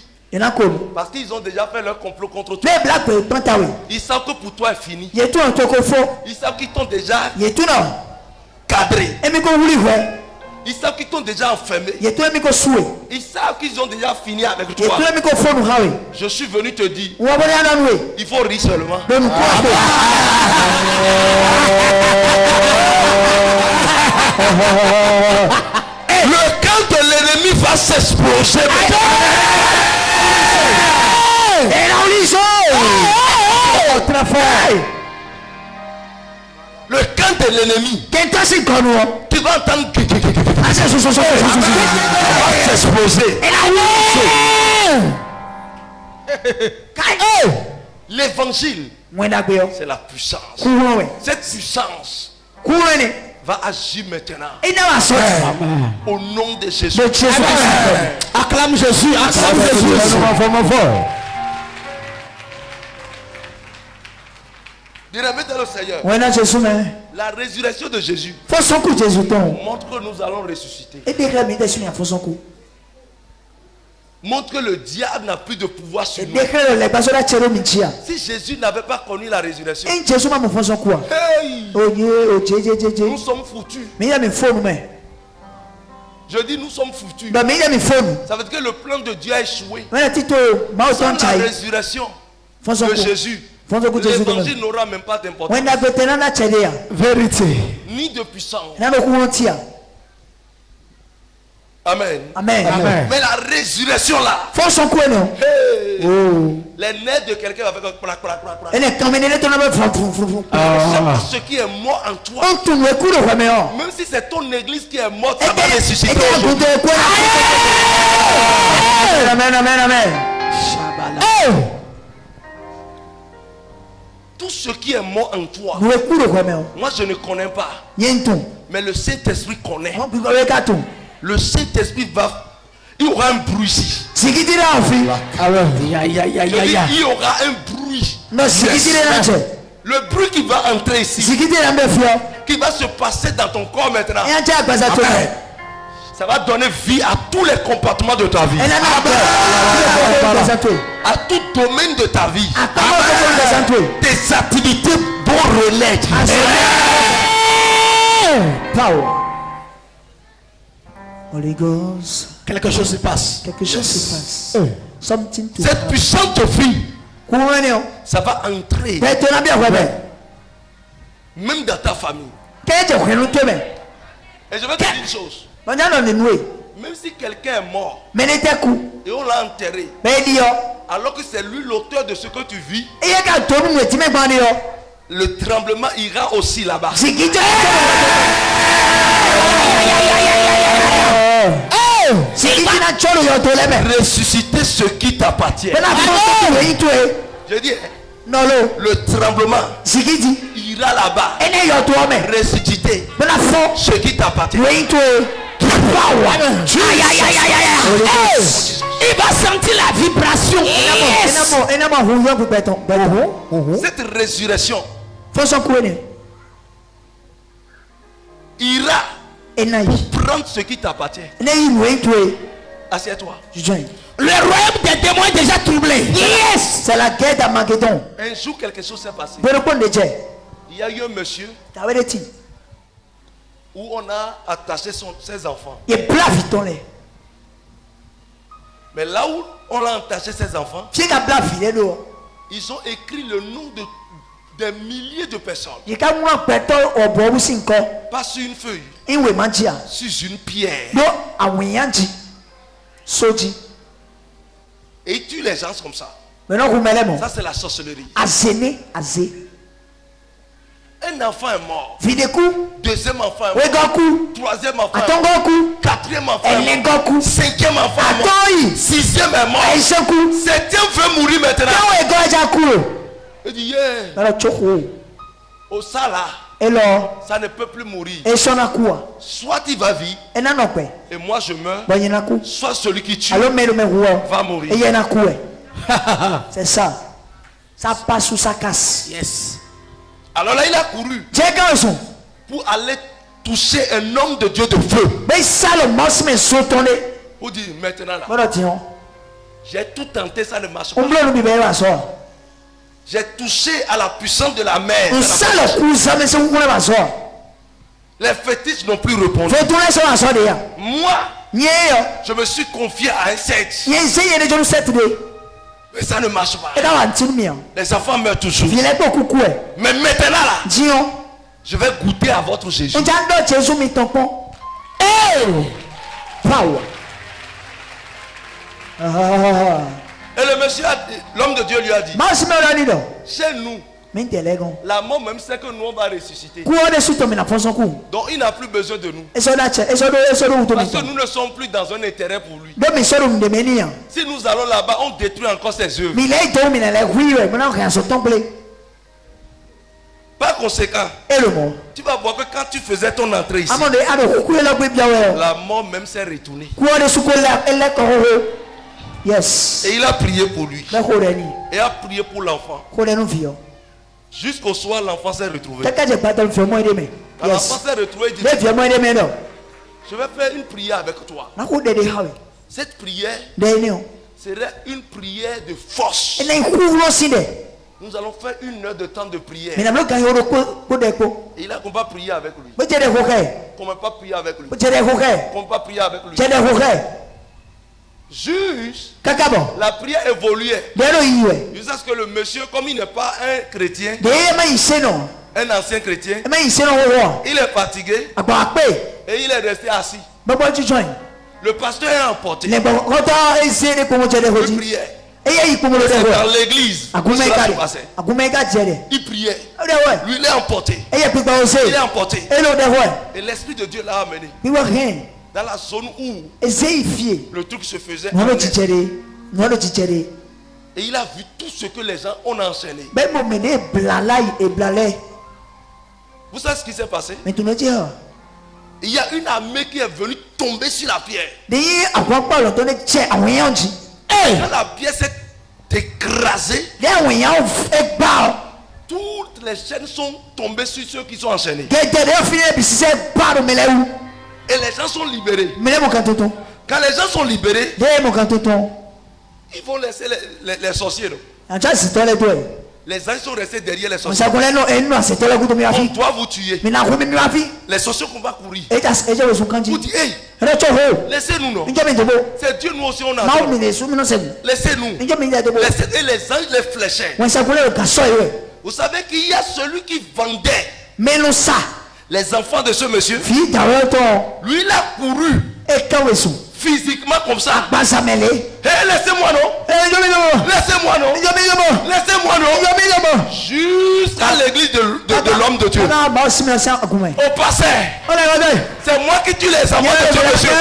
Parce qu'ils ont déjà fait leur complot contre toi. Ils savent que pour toi est fini. Ils savent qu'ils t'ont déjà cadré. Ils savent qu'ils t'ont déjà enfermé. Ils savent qu'ils ont déjà fini avec toi. Je suis venu te dire, il faut rire seulement. Le camp de l'ennemi va s'exploser. Le camp de l'ennemi, tu vas entendre s'exploser. L'évangile, c'est la puissance. Cette puissance va agir maintenant. Au nom de Jésus. Acclame Jésus. Acclame Jésus. Remettez le Seigneur. La résurrection de Jésus montre que nous allons ressusciter. Montre que le diable n'a plus de pouvoir sur nous. Si Jésus n'avait pas connu la résurrection, hey, nous sommes foutus. Je dis nous sommes foutus. Ça veut dire que le plan de Dieu a échoué. Sans la résurrection de Jésus, l'évangile n'aura même pas d'importance. Vérité. Ni de puissance. Amen. Mais la résurrection là, hey, les nerfs de quelqu'un va faire clac. Ce qui est mort en toi, même si c'est ton église qui est morte, ça va ressusciter aujourd'hui. Amen. Tout ce qui est mort en toi, moi je ne connais pas, mais le Saint-Esprit connaît. Le Saint-Esprit il y aura un bruit ici. Il y aura un bruit. Le bruit qui va entrer ici, qui va se passer dans ton corps maintenant, ça va donner vie à tous les comportements de ta vie, à tout domaine de ta vie. Tes activités vont renaître. Holy Ghost. Quelque chose se passe. Cette puissante vie, ça va entrer même dans ta famille. Et je vais te dire une chose. Même si quelqu'un est mort et on l'a enterré, alors que c'est lui l'auteur de ce que tu vis, le tremblement ira aussi là-bas. Ressusciter ce qui t'appartient. Je dis, le tremblement ira là-bas. Ressusciter ce qui t'appartient. Il va sentir la vibration. Cette résurrection ira pour prendre ce qui t'appartient. Assieds-toi. Le royaume des démons est déjà troublé. C'est la guerre d'Armageddon. Un jour quelque chose s'est passé. Il y a eu un monsieur où on a attaché ses enfants. Mais là où on a entaché ces enfants, ils ont écrit le nom de des milliers de personnes. Pas sur une feuille, sur une pierre. Et ils tuent les gens comme ça. Ça, c'est la sorcellerie. Un enfant est mort. Deuxième enfant est mort. Troisième enfant est mort. Quatrième enfant est mort. Cinquième enfant est mort. Sixième est mort. Septième veut mourir maintenant. Il dit, yeah. Au ça là, ça ne peut plus mourir. Soit il va vivre et moi je meurs, soit celui qui tue va mourir. C'est ça. Ça passe ou ça casse. Yes. Alors là il a couru pour aller toucher un homme de Dieu de feu. Pour dire maintenant là, j'ai tout tenté, ça ne marche pas. J'ai touché à la puissance de la mer. Les fétiches n'ont plus répondu. Moi, je me suis confié à un sexe. Mais ça ne marche pas. Les enfants meurent toujours. Mais maintenant là, je vais goûter à votre Jésus. Et le monsieur, l'homme de Dieu lui a dit, chez nous, la mort même sait que nous on va ressusciter. Donc il n'a plus besoin de nous. Parce que nous ne sommes plus dans un intérêt pour lui. Si nous allons là-bas, on détruit encore ses œuvres. Par conséquent, tu vas voir que quand tu faisais ton entrée ici, la mort même s'est retournée. Yes. Et il a prié pour lui. Et a prié pour l'enfant. Jusqu'au soir, l'enfant s'est retrouvé. Quand l'enfant s'est retrouvé, il dit, je vais faire une prière avec toi. Cette prière serait une prière de force. Nous allons faire 1 heure de temps de prière. Et il a qu'on va prier avec lui. Qu'on va pas prier avec lui. Qu'on va pas prier avec lui. Juste, la prière évoluait. Jusqu'à ce que le monsieur, comme il n'est pas un chrétien, un ancien chrétien, il est fatigué et il est resté assis. Le pasteur est emporté. Il priait. C'est dans l'église. Il priait. Lui, il est emporté. Il est emporté. Et l'Esprit de Dieu l'a amené dans la zone où le truc se faisait. Et il a vu tout ce que les gens ont enchaîné. Vous savez ce qui s'est passé? Il y a une armée qui est venue tomber sur la pierre. Quand la pierre s'est écrasée, toutes les chaînes sont tombées sur ceux qui sont enchaînés. Et les gens sont libérés. Quand les gens sont libérés, ils vont laisser les sorciers. Les anges sont restés derrière les sorciers. On doit vous tuer. Les sorciers qu'on va courir. Vous dites, hey, laissez-nous non. C'est Dieu, nous aussi on a. Laissez-nous. Et les anges les fléchaient. Vous savez qu'il y a celui qui vendait les enfants de ce monsieur. Lui il a couru physiquement comme ça. Hey, laissez-moi non. Laissez-moi non. Laissez-moi non. Jusqu'à l'église de l'homme de Dieu. Au pasteur. C'est moi qui tue les enfants de Dieu, monsieur.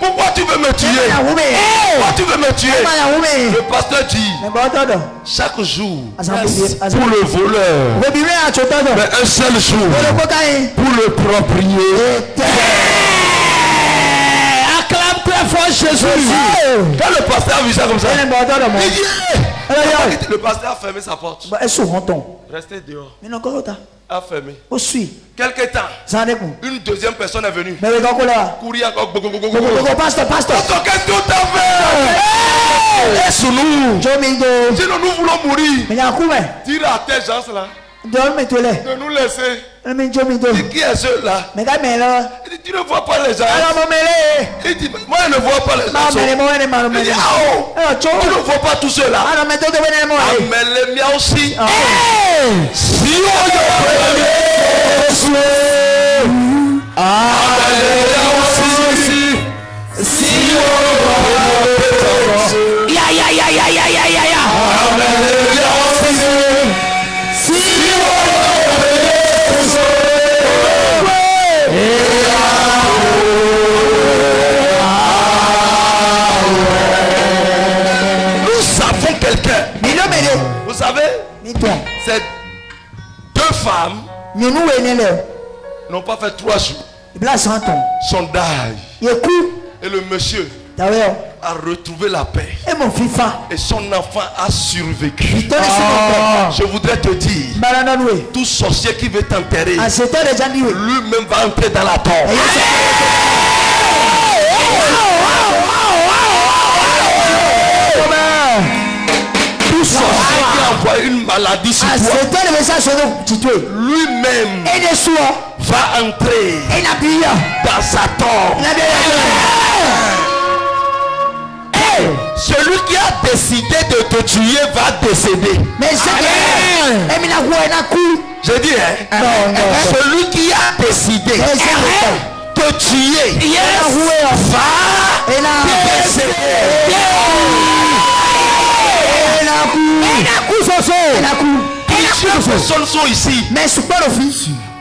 Pourquoi tu veux me tuer? Pourquoi tu veux me tuer? Le pasteur dit, chaque jour pour le voleur, mais un seul jour pour le propriétaire. Acclame très fort Jésus. Quand le pasteur a vu ça comme ça, il dit, le pasteur a fermé sa porte. Restez dehors. A fermé. Quelque temps, une deuxième personne est venue. Courir encore. Pasteur. Qu'est-ce que tu as fait? Laisse-nous. Sinon nous voulons mourir. Dire à tes gens là de nous laisser. Qui est ceux-là? Il dit, tu ne vois pas les gens. Il dit, moi je ne vois pas les gens. Il dit, tu ne vois pas tous ceux-là. Mais les miens aussi. Si nous savons quelqu'un. Vous savez, ces deux femmes n'ont pas fait 3 jours. Sondage. Et le monsieur a retrouvé la paix. Et son enfant a survécu. Je voudrais te dire, tout sorcier qui veut t'enterrer, lui-même va entrer dans la tombe. Tout sorcier qui envoie une maladie sur toi, lui-même va entrer dans sa tombe. Celui qui a décidé de te tuer va décéder. Je dis, celui qui a décidé de te tuer va décéder. Plusieurs personnes sont ici.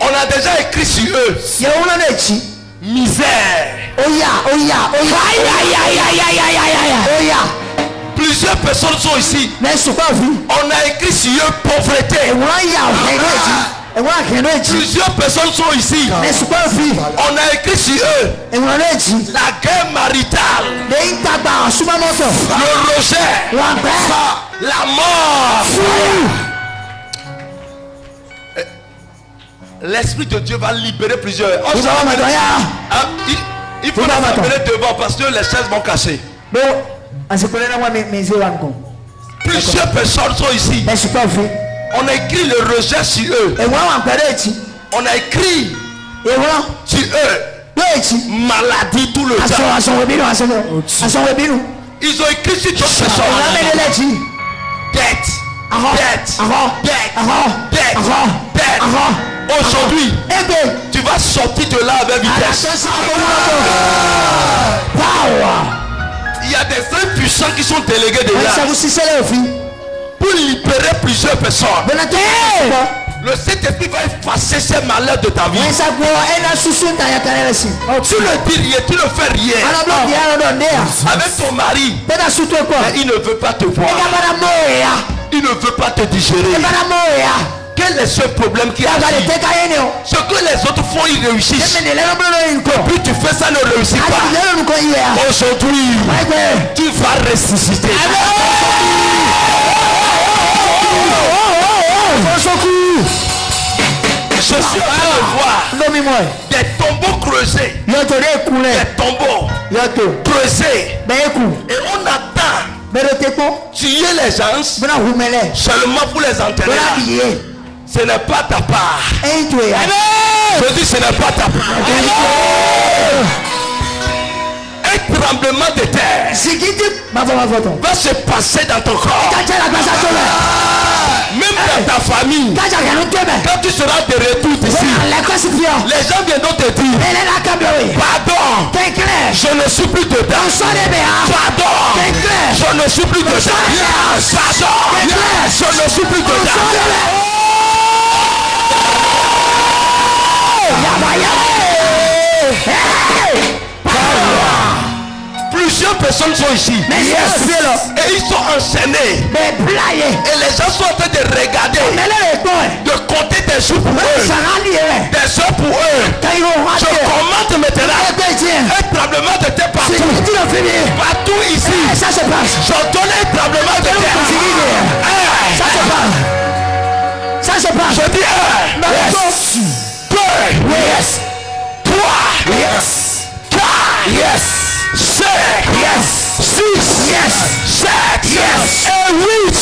On a déjà écrit sur eux. Misère. Plusieurs personnes sont ici. On a écrit sur eux pauvreté. Plusieurs personnes sont ici. On a écrit sur eux la guerre maritale, le rejet, la mort. L'Esprit de Dieu va libérer plusieurs. Il faut les amener devant parce que les chaises vont casser. Plusieurs personnes sont ici. On a écrit le rejet sur eux. On a écrit sur eux maladie tout le temps. Ils ont écrit sur d'autres personnes. Dette. Aujourd'hui, tu vas sortir de là avec vitesse. Il y a des frères puissants qui sont délégués de là pour libérer plusieurs personnes. Le Saint-Esprit va effacer ces malheurs de ta vie. Tu ne dis rien, tu ne fais rien. Avec ton mari, mais il ne veut pas te voir. Il ne veut pas te digérer. Quel est ce problème qui arrive? Ce que les autres font, ils réussissent. Et puis tu fais ça, ne réussit pas. Aujourd'hui, tu vas ressusciter. Je suis en train de voir des tombeaux creusés. Des tombeaux creusés. Et on attend tuer les gens seulement pour les enterrer. Ce n'est pas ta part. Je dis ce n'est pas ta part. Un tremblement de terre va se passer dans ton corps. Même dans ta famille. Quand tu seras de retour ici, les gens viendront te dire pardon, je ne suis plus dedans. Pardon, je ne suis plus dedans. Pardon, je ne suis plus dedans. Plusieurs personnes sont ici. Et ils sont enchaînés. Et les gens sont en train de regarder, de compter des jours pour eux, des heures pour eux. Je commande maintenant un tremblement de terre partout. Partout ici. Je donne un tremblement de terre. Ça se passe. Je dis 1, 2, 3, 4, 5, 6, 7, et 8.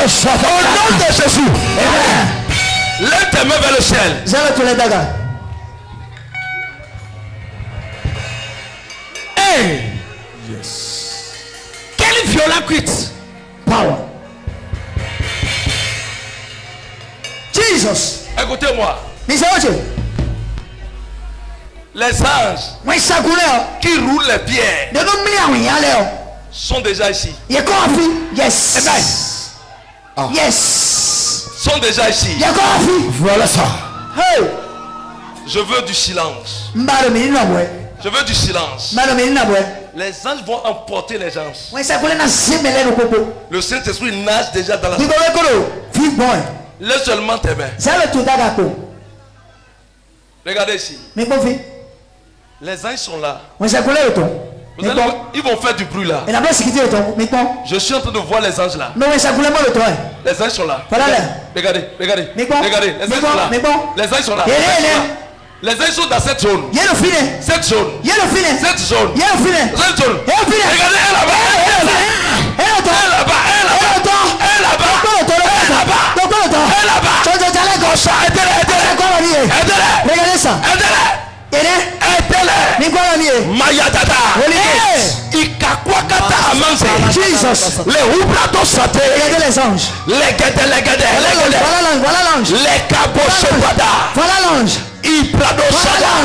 Au nom de Jésus. Lève tes mains vers le ciel. Hey. Yes. Quel violent quit. Power. Jesus. Écoutez-moi. Les anges qui roulent les pierres sont déjà ici. Yes. Ah. Yes. Sont déjà ici. Voilà ça. Hey. Je veux du silence. Je veux du silence. Les anges vont emporter les gens. Le Saint-Esprit nage déjà dans la salle. Laisse seulement tes mains. Regardez ici. Les anges sont là. Ils vont faire du bruit là. Je suis en train de voir les anges là. Les anges sont là. Regardez. Regardez. Les anges sont là. Les anges sont là. Les anges sont dans cette zone. Cette zone. Cette zone. Cette zone. Regardez, elle là-bas. Elle là-bas. Elle là-bas. Regardez ça. Mayatata. Jesus. Les roubratos saté. Regardez les anges. Les guedes. Voilà l'ange. Les cabochebada. Voilà l'ange.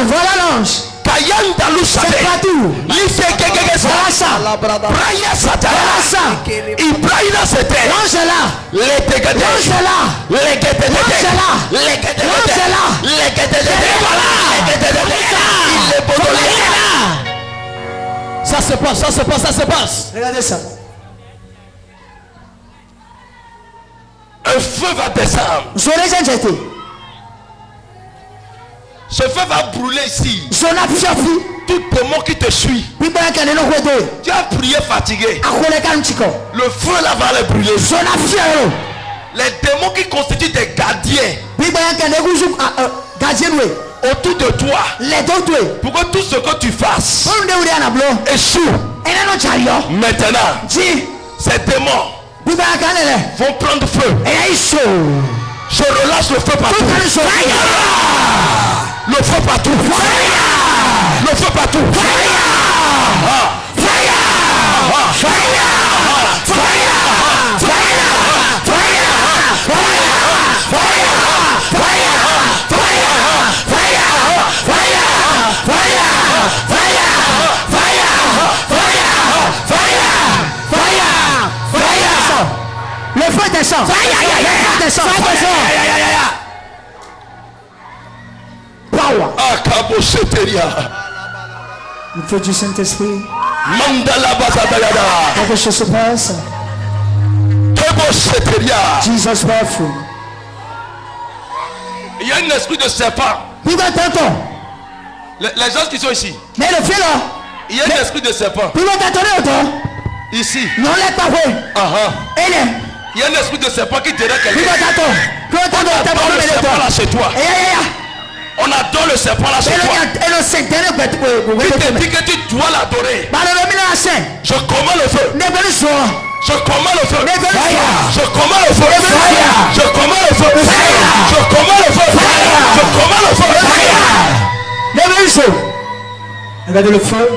Voilà l'ange. C'est partout. Voilà ça. L'ange est là. Ça se passe. Regardez ça. Un feu va descendre. Ce feu va brûler ici. Tout démon qui te suit. Tu as prié fatigué. Le feu là va les brûler. Les démons qui constituent des gardiens autour de toi, pour que tout ce que tu fasses échoue. Maintenant, ces démons vont prendre feu. Je relâche le feu partout. Le feu partout. Le feu partout. Le feu descend. Power. Le feu du Saint-Esprit. Quelque chose se passe. Jesus powerful. Il y a un esprit de serpent. Les gens qui sont ici. Mais le feu là. Il y a un esprit de serpent. Ici. Non, les pas vrai. Il y a un esprit de serpent qui dirait quelqu'un. On adore le serpent là chez toi. On adore le serpent là chez toi. Il te dit que tu dois l'adorer. Je commande le feu. Je commande le feu. Je commande le feu. Je commande le feu. Je commande le feu. Je commande le feu. Regardez le feu.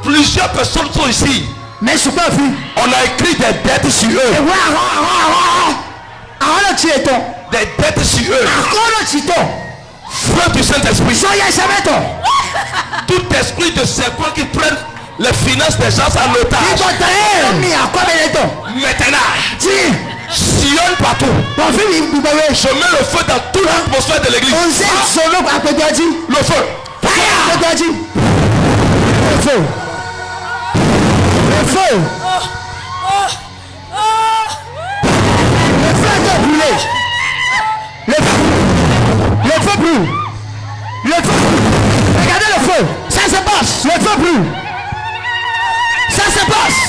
Plusieurs personnes sont ici. Mais je pas vu. On a écrit des dettes sur eux. Des dettes sur eux. Feu du Saint-Esprit. Tout esprit de serpent qui prennent les finances des gens en otage. Maintenant, sillonne partout. Je mets le feu dans toute l'atmosphère de l'église. Le feu. Le feu. Le feu. Le feu est brûlé. Le feu brûle. Le feu. Regardez le feu. Ça se passe. Le feu brûle. Ça se passe.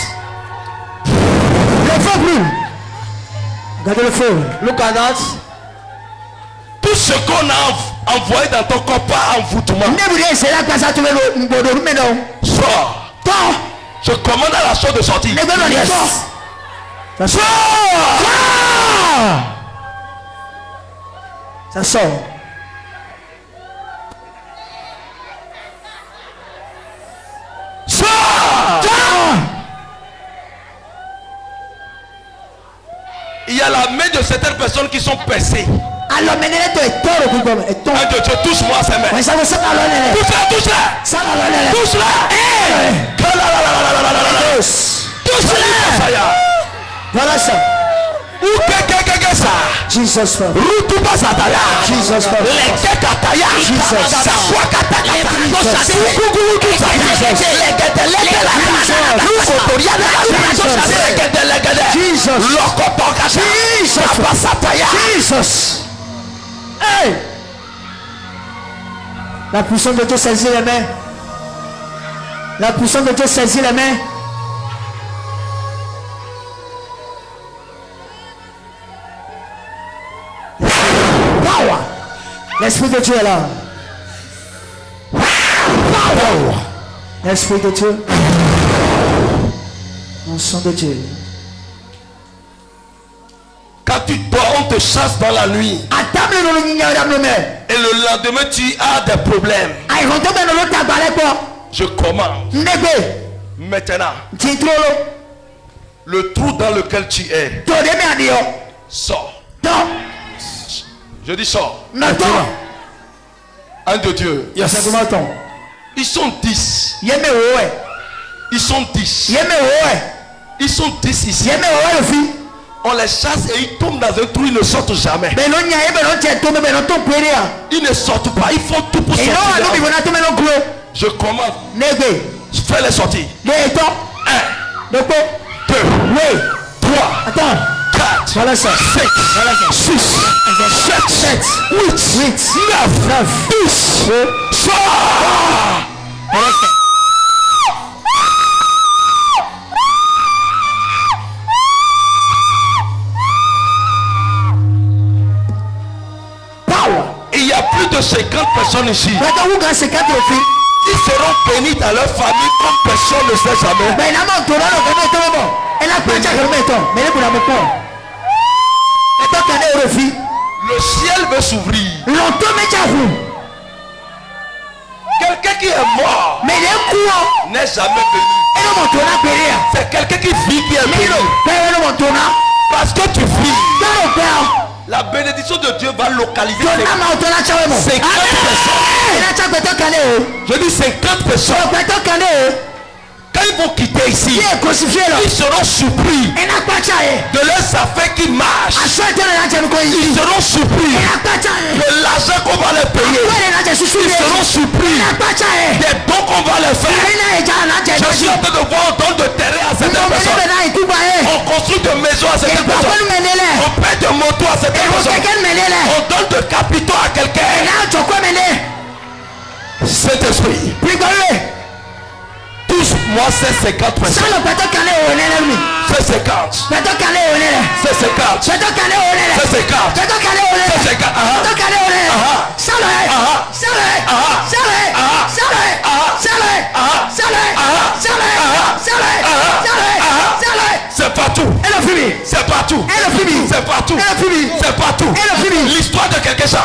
Le feu brûle. Regardez le feu. Look at that. Tout ce qu'on a envoyé dans ton corps par envoûtement. Sors. Je commande à la chose de sortir. Ça sort. Ça sort. Il y a la main de certaines personnes qui sont percées. Un de Dieu, touche-moi ces mains. Touche-la, touche-la. Touche-la. Touche-la. Voilà ça. Jesus Christ. Jesus Christ. Jesus. Hey. La puissance de Dieu saisit les mains. La puissance de Dieu saisit les mains. Power. L'esprit de Dieu est là. Power. L'esprit de Dieu. Le sang de Dieu. Quand tu dors, on te chasse dans la nuit. Et le lendemain, tu as des problèmes. Je commande. Maintenant, le trou dans lequel tu es, sors. Je dis sors. Un de Dieu. Ils sont 10. Ils sont 10. Ils sont 10 ici. On les chasse et ils tombent dans un trou, ils ne sortent jamais. Ils ne sortent pas, ils font tout pour sortir. Je commande. Fais les sortir. 1, 2, 3, 4, 5, 6, 7, 8, 9, 10. Sors. Il y a plus de 50 personnes ici. Ils seront bénis dans leur famille comme personne ne sait jamais. Le ciel veut s'ouvrir. Quelqu'un qui est mort n'est jamais béni. C'est quelqu'un qui vit qui est béni. Parce que tu vis. La bénédiction de Dieu va localiser 50 personnes. Je dis 50 personnes. Quand ils vont quitter ici, ils seront surpris de leurs affaires qui marchent. Ils seront surpris de l'argent qu'on va leur payer. Ils seront surpris des dons qu'on va leur faire. Je suis en train de voir un don de terrain à certaines personnes. On construit de maisons à certaines personnes. On paie de motos à certaines personnes. On donne de capitaux à quelqu'un. Saint-Esprit, touche-moi ces 50 personnes. C'est 50. C'est 50. C'est 50. C'est 50. C'est partout. C'est partout. C'est partout. C'est partout. L'histoire de quelque chose.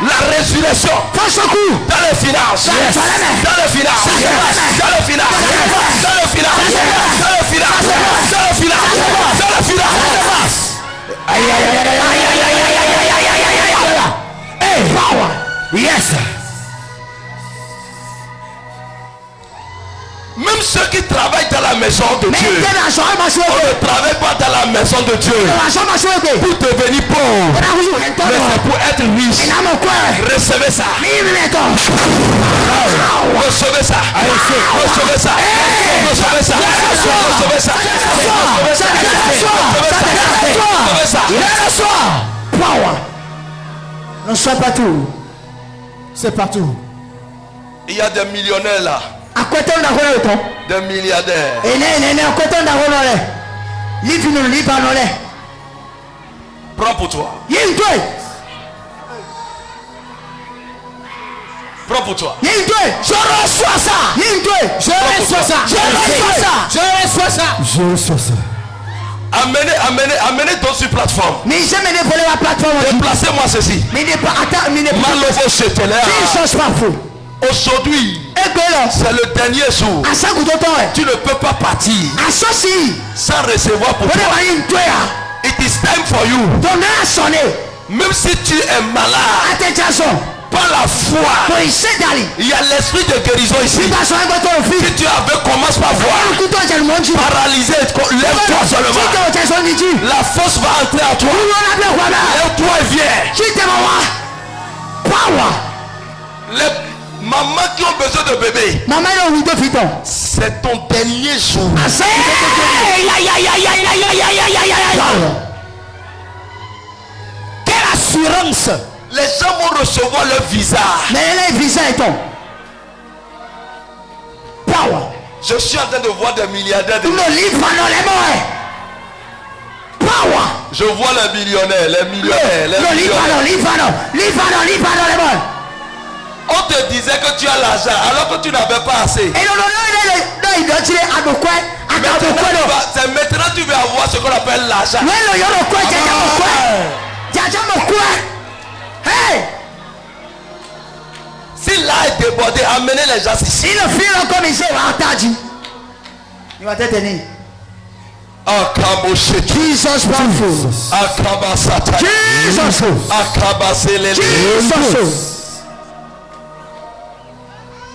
La résurrection. Dans les finances. Dans les finances. Dans les finances. Dans les finances. Dans les finances. Dans les finances. Dans les finances. Aïe aïe aïe aïe aïe aïe aïe aïe aïe. Hey, power. Yes. Même ceux qui travaillent dans la maison de Dieu, on ne travaille pas dans la maison de Dieu pour devenir pauvre, mais c'est pour être riche. Recevez ça. Recevez ça. Recevez ça. Recevez ça. Recevez ça. Recevez ça. Power. Non, c'est partout. C'est partout. Il y a des millionnaires là. Des milliardaires. Prends pour toi. Prends pour toi. Je reçois ça. Je reçois ça. Je reçois ça. Je reçois ça. Je reçois ça. Amenez donc sur plateforme. Mais jamais ne voulez la plateforme. Déplacez-moi ceci. Mais n'est pas attends, mais n'est pas. Malovo Chetelea. Aujourd'hui, c'est le dernier jour. Tu ne peux pas partir sans recevoir pour toi. It is time for you. Même si tu es malade, par la foi, il y a l'esprit de guérison ici. Si tu avais, commence par voir. Paralysé, lève-toi seulement. La force va entrer en toi. Lève-toi et viens. Les mamans qui ont besoin de bébé, c'est ton dernier jour. Quelle assurance. Les gens vont recevoir leur visa. Je suis en train de voir des milliardaires. Je vois les millionnaires, les millionnaires. On te disait que tu as l'argent alors que tu n'avais pas assez. C'est maintenant que tu vas avoir ce qu'on appelle l'argent. Si là est débordé, amenez les gens ici. Jesus powerful.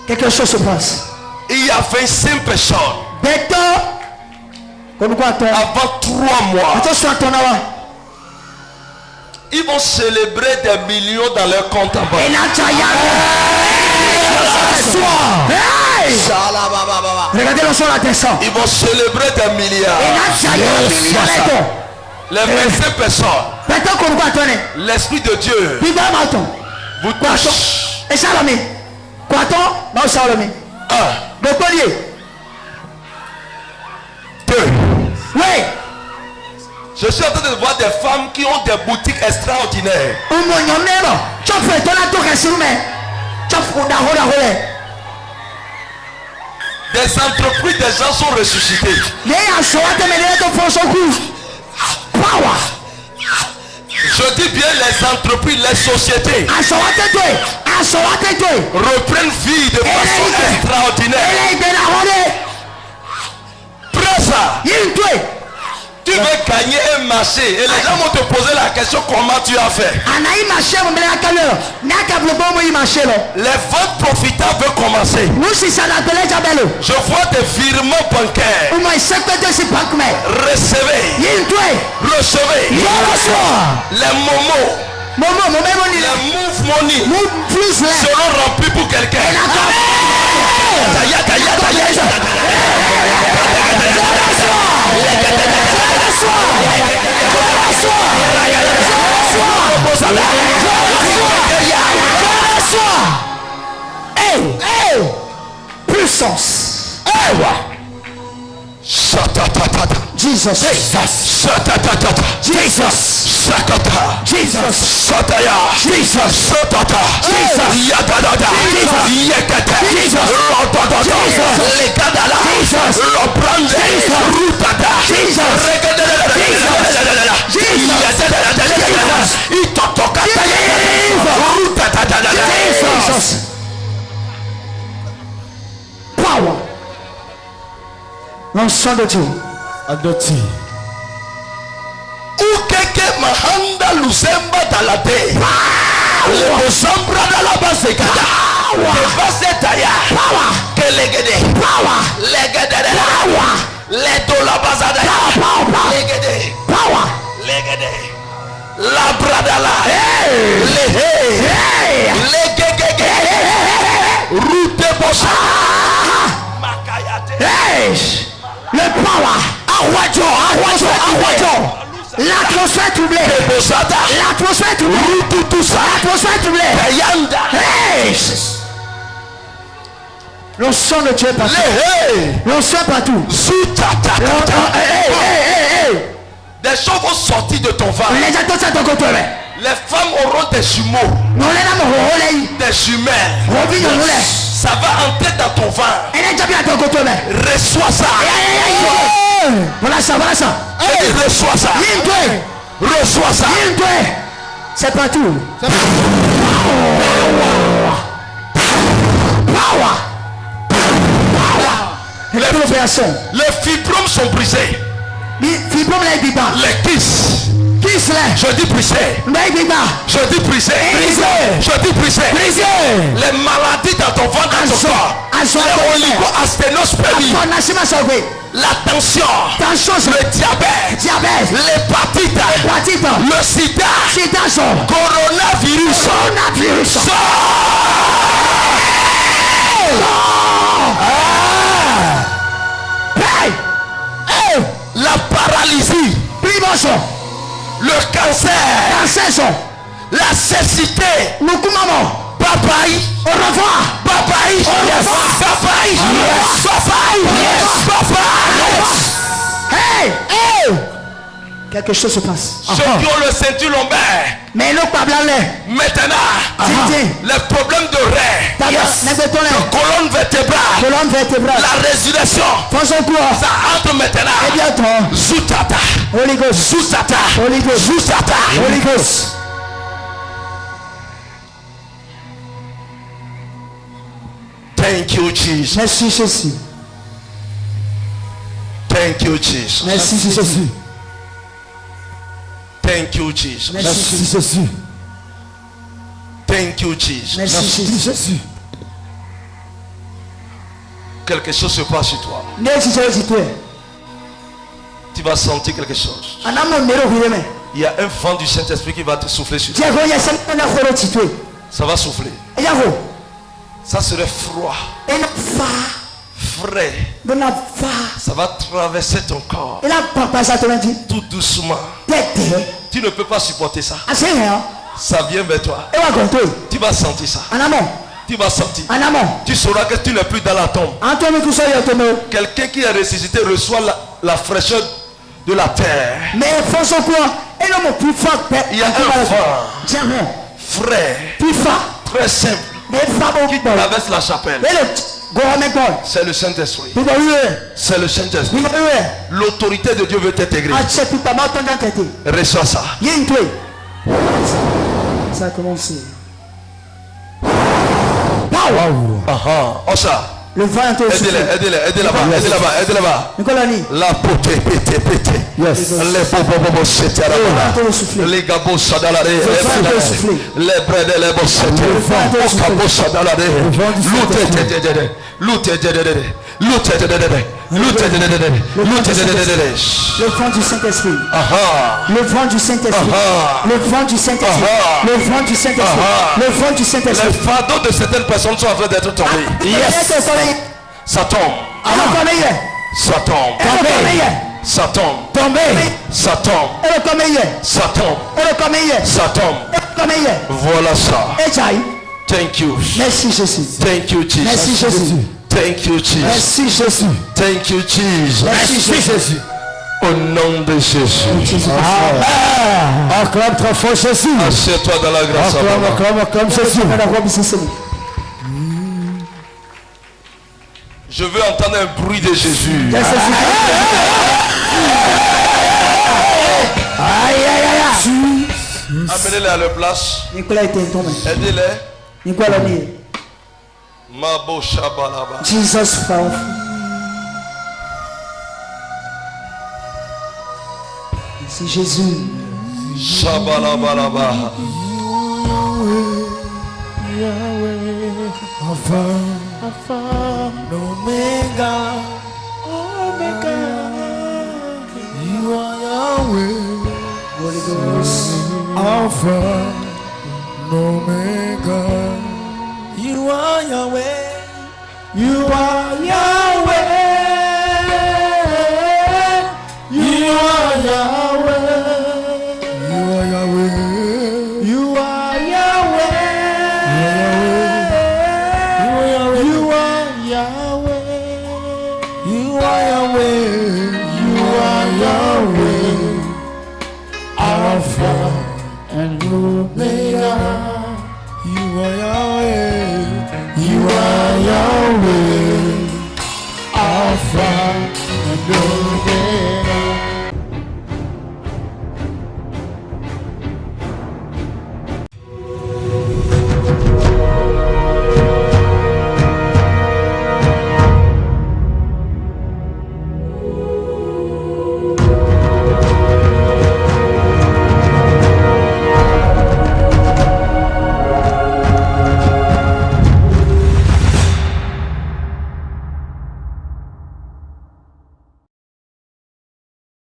Quelque chose se passe. Il y a 25 personnes. Avant 3 mois. Ils vont célébrer des millions dans leur compte à banque. Regardez le son la descend. Ils vont célébrer des milliards. Les 25 personnes. L'esprit de Dieu vous touche. Et Salomé. Non, Salomé. 2. Oui. Je suis en train de voir des femmes qui ont des boutiques extraordinaires. Des entreprises, des gens sont ressuscités. Je dis bien les entreprises, les sociétés reprennent vie de façon extraordinaire. Prends ça. Tu veux gagner un marché et les gens vont te poser la question comment tu as fait. Les ventes profitables veulent commencer. Je vois des virements bancaires. Recevez. Les momos. Les move money seront remplis pour quelqu'un. Puissance. Jesus. Power. L'ensemble de Dieu. Ukeke mahanda lusemba dalate. Le bosambra dala basekata. Le basetaya. Kelegede. Legede. Le dola bazada. Legede. Legede. La bradala. Legege. Route bossa. Makayate. Le power. L'atmosphère troublée. L'atmosphère troublée. L'atmosphère troublée. Le sang de Dieu partout. Le sang partout. Des choses vont sortir de ton ventre. Les femmes auront des jumeaux. Des les humains. Ça va entrer dans ton ventre. Reçois ça. Voilà ça. Reçois ça. Reçois ça. C'est partout. Les fibromes sont brisés. Les kisses. Je dis brisé. Je dis brisé. Je dis brisé. Les maladies dans ton ventre, dans ton corps. Les oligo-asténospermie. La tension. Le diabète. L'hépatite. Le sida. Coronavirus. La paralysie. Le cancer. La cécité. Papaï. Au revoir. Papaï. Papaï. Hey. Quelque chose se passe. Ceux qui ont le ceinture lombaire. Mais non pas blanc. Maintenant, les problèmes de rein, de colonne vertébrale, la résurrection, ça entre maintenant. Zoutata. Holy Ghost. Zoutata. Holy Ghost. Zoutata. Holy Ghost. Thank you, Jesus. Merci Jésus. Thank you, Jesus. Merci Jésus. Thank you, Jesus. Merci Jésus. Thank you, Jesus. Merci Jésus. Quelque chose se passe sur toi. Tu vas sentir quelque chose. Il y a un vent du Saint-Esprit qui va te souffler sur toi. Ça va souffler. Ça serait froid. Frais. Ça va traverser ton corps. Tout doucement. Tu ne peux pas supporter ça. Ça vient vers toi. Tu vas sentir ça. Tu vas sentir. Tu sauras que tu n'es plus dans la tombe. Quelqu'un qui est ressuscité reçoit la fraîcheur de la terre. Il y a un vent frais, très simple, qui traverse la chapelle. C'est le Saint-Esprit. C'est le Saint-Esprit. L'autorité de Dieu veut t'intégrer. Reçois ça. Ça a commencé. Osa. Le vent est aussi. Aidez là-bas. La poté, pété. Yes. Les gabos sadalare. Les brèdes, les bossettes. Okabo sadalare. Le vent du Saint-Esprit. Le vent du Saint-Esprit. Le vent du Saint-Esprit. Le vent du Saint-Esprit. Le vent du Saint-Esprit. Les fardeaux de certaines personnes sont en train d'être tombés. Yes. Ça tombe. Ça tombe. Ça tombe. Ça tombe. Ça tombe. Ça tombe. Voilà ça. Thank you. Merci Jésus. Thank you, Jesus. Merci Jésus. Thank you, Jesus. Merci Jésus. Thank you, Jesus. Merci Jésus. Au nom de Jésus. Acclame très fort Jésus. Assieds-toi dans la grâce. Acclame Jésus. Je veux entendre un bruit de Jésus. Amenez-les à leur place. Aidez-les. Mabo Shabalaba. Jesus powerful. C'est Jésus. Shabalabalaba. Alpha, Omega. You are Yahweh. Holy Ghost. Alpha, Omega. You are Yahweh. You are